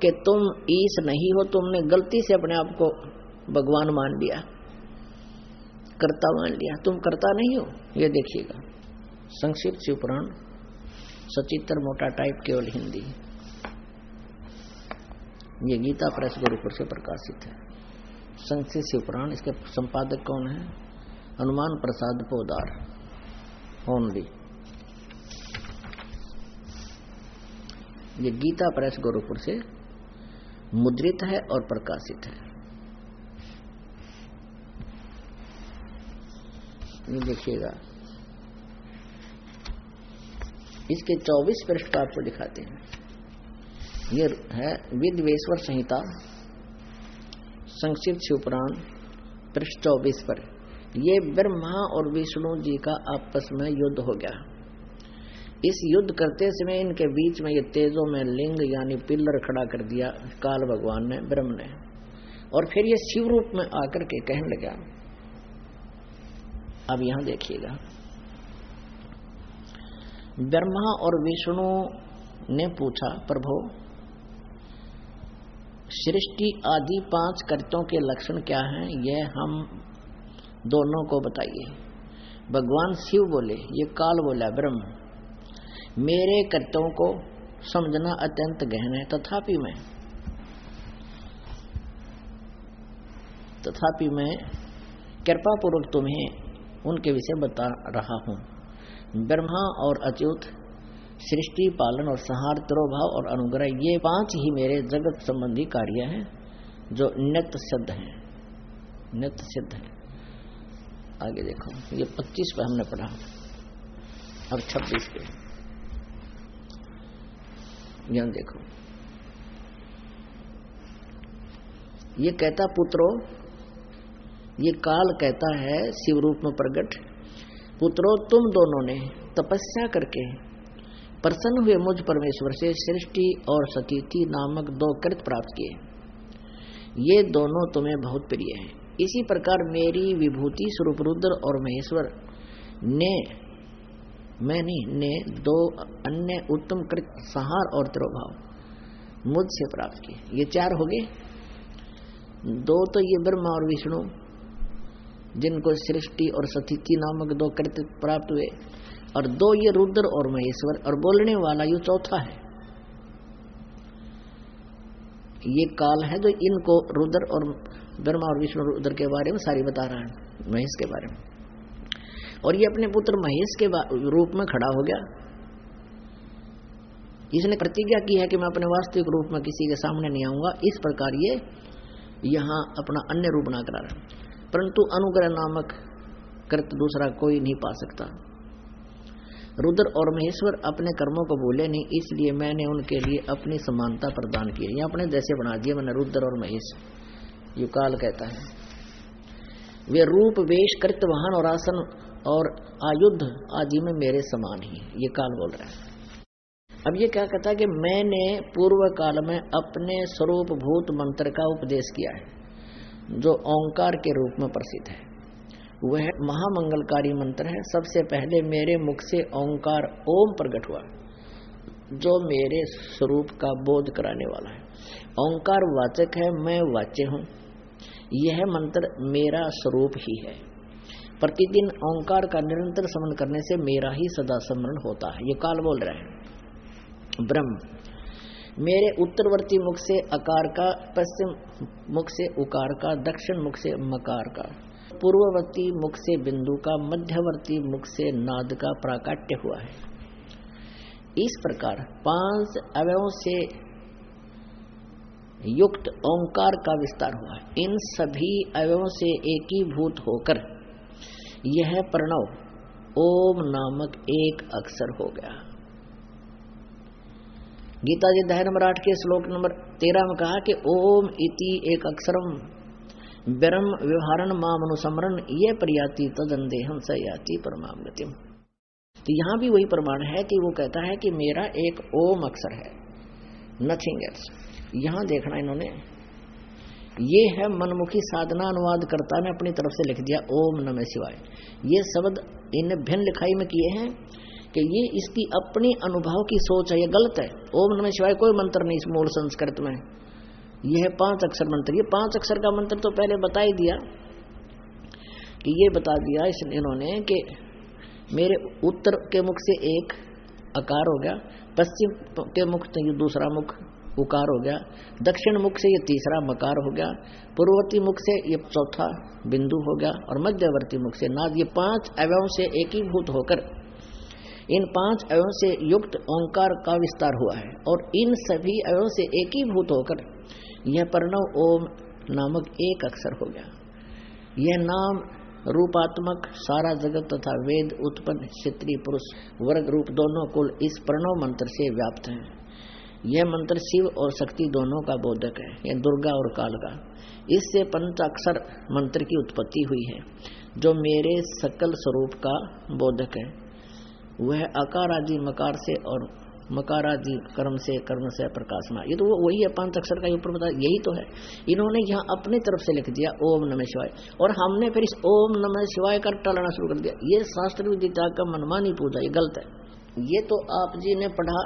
कि तुम ईश नहीं हो, तुमने गलती से अपने आप को भगवान मान लिया, कर्ता मान लिया, तुम कर्ता नहीं हो। ये देखिएगा संक्षिप्त शिव पुराण, सचित्र मोटा टाइप, केवल हिंदी। ये गीता प्रेस गुरुकुल से प्रकाशित है। संक्षिप्त शिव पुराण, इसके संपादक कौन है? हनुमान प्रसाद पोदार ओनली। ये गीता प्रेस गोरखपुर से मुद्रित है और प्रकाशित है। ये देखिएगा, इसके 24 पृष्ठ का आपको दिखाते हैं। ये है विद्वेश्वर संहिता, संक्षिप्त शिवपुराण, पृष्ठ 24 पर। ये ब्रह्मा और विष्णु जी का आपस में युद्ध हो गया। इस युद्ध करते समय इनके बीच में ये तेजों में लिंग यानी पिल्लर खड़ा कर दिया काल भगवान ने, ब्रह्म ने, और फिर ये शिव रूप में आकर के कहने लगा। अब यहां देखिएगा, ब्रह्मा और विष्णु ने पूछा, प्रभु सृष्टि आदि 5 कर्तों के लक्षण क्या हैं, यह हम दोनों को बताइए। भगवान शिव बोले, ये काल बोला ब्रह्म, मेरे कर्तों को समझना अत्यंत गहन है, तथापि मैं कृपा पूर्वक तुम्हें उनके विषय बता रहा हूं। ब्रह्मा और अच्युत, सृष्टि, पालन और संहार, तिरोभाव और अनुग्रह, ये 5 ही मेरे जगत संबंधी कार्य हैं जो नित्य सिद्ध हैं, नित्य सिद्ध हैं। आगे देखो, ये 25 पे हमने पढ़ा, अब 26 पे यहां देखो, ये कहता पुत्रो, ये काल कहता है शिव रूप में प्रकट, पुत्रो तुम दोनों ने तपस्या करके प्रसन्न हुए मुझ परमेश्वर से सृष्टि और सतीति नामक 2 कृत प्राप्त किए, ये दोनों तुम्हें बहुत प्रिय हैं। इसी प्रकार मेरी विभूति स्वरूप रुद्र और महेश्वर ने 2 अन्य उत्तम कृत संहार और तिरोभाव मुझसे प्राप्त किए। ये 4 हो गए। 2 तो ये ब्रह्मा और विष्णु जिनको सृष्टि और सतीति नामक 2 कृत प्राप्त हुए, और 2 ये रुद्र और महेश्वर, और बोलने वाला ये 4था है। ये काल है जो इनको रुद्र और ब्रह्मा और विष्णु रुद्र के बारे में सारी बता रहा है, महेश के बारे में, और ये अपने पुत्र महेश के रूप में खड़ा हो गया। इसने प्रतिज्ञा की है कि मैं अपने वास्तविक रूप में किसी के सामने नहीं आऊंगा। इस प्रकार ये यहाँ अपना अन्य रूप बना करा रहा है, परंतु अनुग्रह नामक कृत दूसरा कोई नहीं पा सकता। रुद्र और महेश्वर अपने कर्मों को भूले नहीं, इसलिए मैंने उनके लिए अपनी समानता प्रदान की। ये अपने जैसे बना दिया मैंने रुद्र और महेश। युकाल कहता है वे रूप वेश कृत वाहन और आसन और आयुध आदि में मेरे समान ही। ये काल बोल रहा है। अब ये क्या कहता है कि मैंने पूर्व काल में अपने स्वरूप भूत मंत्र का उपदेश किया है, जो ओंकार के रूप में प्रसिद्ध है। वह महामंगलकारी मंत्र है। सबसे पहले मेरे मुख से ओंकार ओम प्रकट हुआ, जो मेरे स्वरूप का बोध कराने वाला है। ओंकार वाचक है, मैं वाच्य हूँ। यह मंत्र मेरा स्वरूप ही है। प्रतिदिन ओंकार का निरंतर स्मरण करने से मेरा ही सदा स्मरण होता है। ये काल बोल रहे हैं। ब्रह्म मेरे उत्तरवर्ती मुख से अकार का, पश्चिम मुख से उकार का, दक्षिण मुख से मकार का, पूर्ववर्ती मुख से बिंदु का, मध्यवर्ती मुख से नाद का प्राकट्य हुआ है। इस प्रकार 5 अवयवों से युक्त ओंकार का विस्तार हुआ है। इन सभी अवयवों से एकीभूत होकर यह प्रणव ओम नामक एक अक्षर हो गया। गीता जी अध्याय नंबर 8 के श्लोक नंबर 13 में कहा कि ओम इति एक अक्षरम ब्रह्म व्यवहारण माम अनुसमरण ये प्रयाति तदंदेहम स याति परमाम गतिम। तो यहाँ भी वही प्रमाण है कि वो कहता है कि मेरा एक ओम अक्षर है, नथिंग एल्स। यहाँ देखना इन्होंने, ये है मनमुखी साधना अनुवादकर्ता ने अपनी तरफ से लिख दिया ओम नमः शिवाय। ये शब्द इन भिन्न लिखाई में किए हैं कि ये इसकी अपनी अनुभव की सोच है, ये गलत है। ओम नमः शिवाय कोई मंत्र नहीं इस मूल संस्कृत में। यह 5 अक्षर मंत्र, ये 5 अक्षर का मंत्र तो पहले बता ही दिया कि ये बता दिया इन्होंने कि मेरे उत्तर के मुख से एक अकार हो गया, पश्चिम के मुख से ये दूसरा मुख उकार हो गया, दक्षिण मुख से ये तीसरा मकार हो गया, पूर्ववर्ती मुख से ये चौथा बिंदु हो गया और मध्यवर्ती मुख से नाद। ये 5 अवयवों से एकीभूत होकर इन 5 अवयवों से युक्त ओंकार का विस्तार हुआ है और इन सभी अवयवों से एकीभूत होकर यह प्रणव ओम नामक एक अक्षर हो गया। यह नाम रूपात्मक सारा जगत तथा वेद उत्पन्न स्त्री पुरुष वर्ग रूप दोनों कुल इस प्रणव मंत्र से व्याप्त है। यह मंत्र शिव और शक्ति दोनों का बोधक है, यह दुर्गा और काल का। इससे पंचाक्षर मंत्र की उत्पत्ति हुई है, जो मेरे सकल स्वरूप का बोधक है। वह अकार आदि मकार से और मकार आदि कर्म से प्रकाशमान। ये तो वही है 5 अक्षर का ऊपर बता, यही तो है। इन्होंने यहाँ अपनी तरफ से लिख दिया ओम नमः शिवाय और हमने फिर इस ओम नमः शिवाय का टलना शुरू कर दिया। ये शास्त्र विदिता का मनमानी पूजा, ये गलत है। ये तो आप जी ने पढ़ा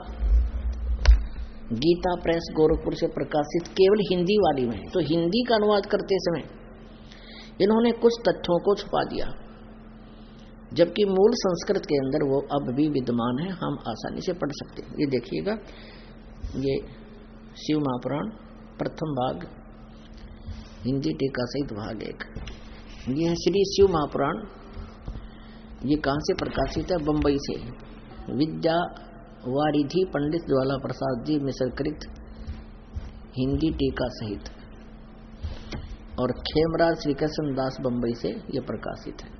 गीता प्रेस गोरखपुर से प्रकाशित केवल हिंदी वाली में, तो हिंदी का अनुवाद करते समय इन्होंने कुछ तथ्यों को छुपा दिया, जबकि मूल संस्कृत के अंदर वो अब भी विद्यमान है, हम आसानी से पढ़ सकते हैं। ये देखिएगा, ये शिव महापुराण प्रथम भाग हिंदी टीका सहित भाग 1। ये है श्री शिव महापुराण। ये कहाँ से प्रकाशित है? बंबई से। विद्या वारिधि पंडित ज्वाला प्रसाद जी मिश्र कृत हिंदी टीका सहित, और खेमराज श्री कृष्ण दास बंबई से ये प्रकाशित है।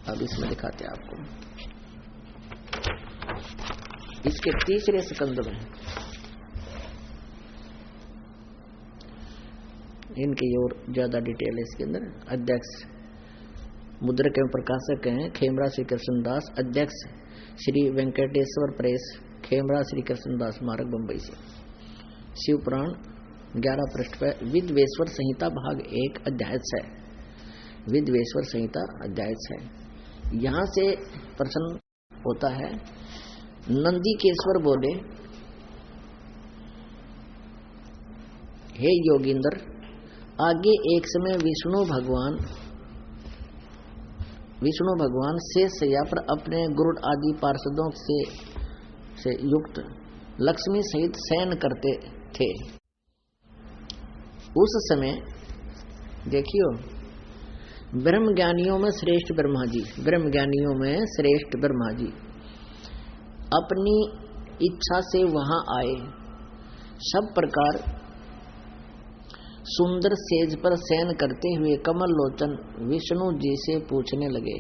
अब इसमें दिखाते हैं आपको। इसके तीसरे स्कंद में इनकी और ज्यादा डिटेल है इसके अंदर। अध्यक्ष मुद्रक एवं प्रकाशक हैं खेमराज श्री कृष्ण दास, अध्यक्ष श्री वेंकटेश्वर प्रेस, खेमराज श्री कृष्ण दास स्मारक बंबई से। शिव पुराण 11 पृष्ठ पर विद्वेश्वर संहिता भाग 1 अध्याय 6। विद्वेश्वर संहिता अध्याय 6। यहाँ से प्रश्न होता है, नंदीकेश्वर बोले, हे योगींद्र, आगे एक समय विष्णु भगवान शेषशय्या पर अपने गुरुड़ आदि पार्षदों से युक्त लक्ष्मी सहित शयन करते थे। उस समय देखियो, ब्रह्म ज्ञानियों में श्रेष्ठ ब्रह्मा जी अपनी इच्छा से वहां आए। सब प्रकार सुंदर सेज पर शयन करते हुए कमल लोचन विष्णु जी से पूछने लगे,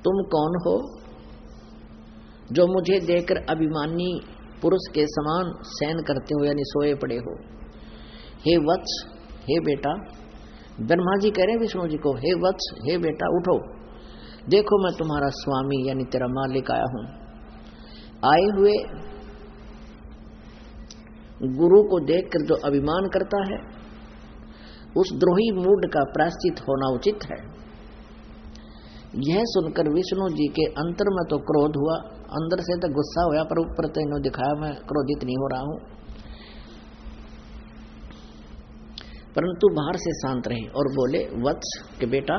तुम कौन हो जो मुझे देखकर अभिमानी पुरुष के समान शयन करते हो यानी सोए पड़े हो। हे वत्स, हे बेटा, ब्रह्मा जी कह रहे विष्णु जी को, हे वत्स, हे बेटा उठो, देखो मैं तुम्हारा स्वामी यानी तेरा मालिक आया हूं। आए हुए गुरु को देखकर जो अभिमान करता है उस द्रोही मूड का प्रायश्चित होना उचित है। यह सुनकर विष्णु जी के अंतर में तो क्रोध हुआ, अंदर से तो गुस्सा हुआ, पर ऊपर तो इन्होंने दिखाया मैं क्रोधित नहीं हो रहा हूं, परंतु बाहर से शांत रहे और बोले, वत्स के बेटा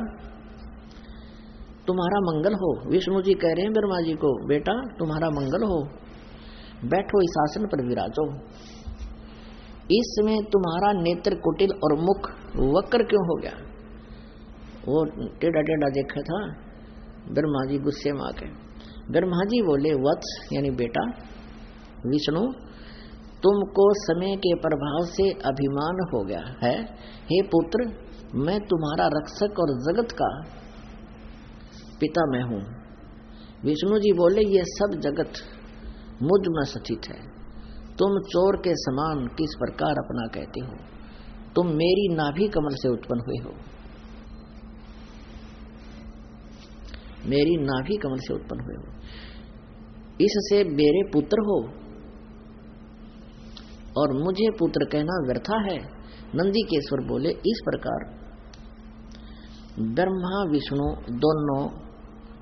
तुम्हारा मंगल हो। विष्णु जी कह रहे हैं ब्रह्मा जी को, बेटा तुम्हारा मंगल हो, बैठो इस आसन पर विराजो। इसमें तुम्हारा नेत्र कुटिल और मुख वक्र क्यों हो गया? वो टेढ़ा टेढ़ा देखा था ब्रह्मा जी गुस्से में आके। ब्रह्मा जी बोले, वत्स यानी बेटा विष्णु, तुमको समय के प्रभाव से अभिमान हो गया है। हे पुत्र, मैं तुम्हारा रक्षक और जगत का पिता मैं हूं। विष्णु जी बोले, ये सब जगत मुझ में स्थित है, तुम चोर के समान किस प्रकार अपना कहते हो? तुम मेरी नाभि कमल से उत्पन्न हुए हो, मेरी नाभि कमल से उत्पन्न हुए हो, इससे मेरे पुत्र हो और मुझे पुत्र कहना व्यर्था है। नंदीकेश्वर बोले, इस प्रकार ब्रह्मा विष्णु दोनों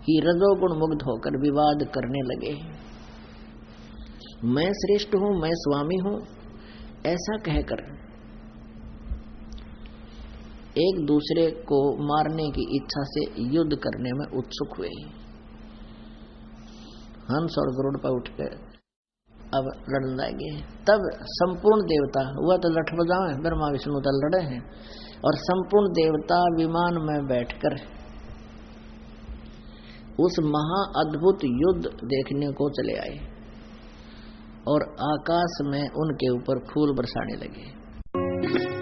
ही रजोगुण मुग्ध होकर विवाद करने लगे। मैं श्रेष्ठ हूं, मैं स्वामी हूं, ऐसा कहकर एक दूसरे को मारने की इच्छा से युद्ध करने में उत्सुक हुए। हंस और गरुड़ पर उठकर अब लड़ने लगे। तब संपूर्ण देवता, हुआ तो लठ बजाए, ब्रह्मा विष्णु तो लड़े हैं, और संपूर्ण देवता विमान में बैठकर उस महा अद्भुत युद्ध देखने को चले आए और आकाश में उनके ऊपर फूल बरसाने लगे।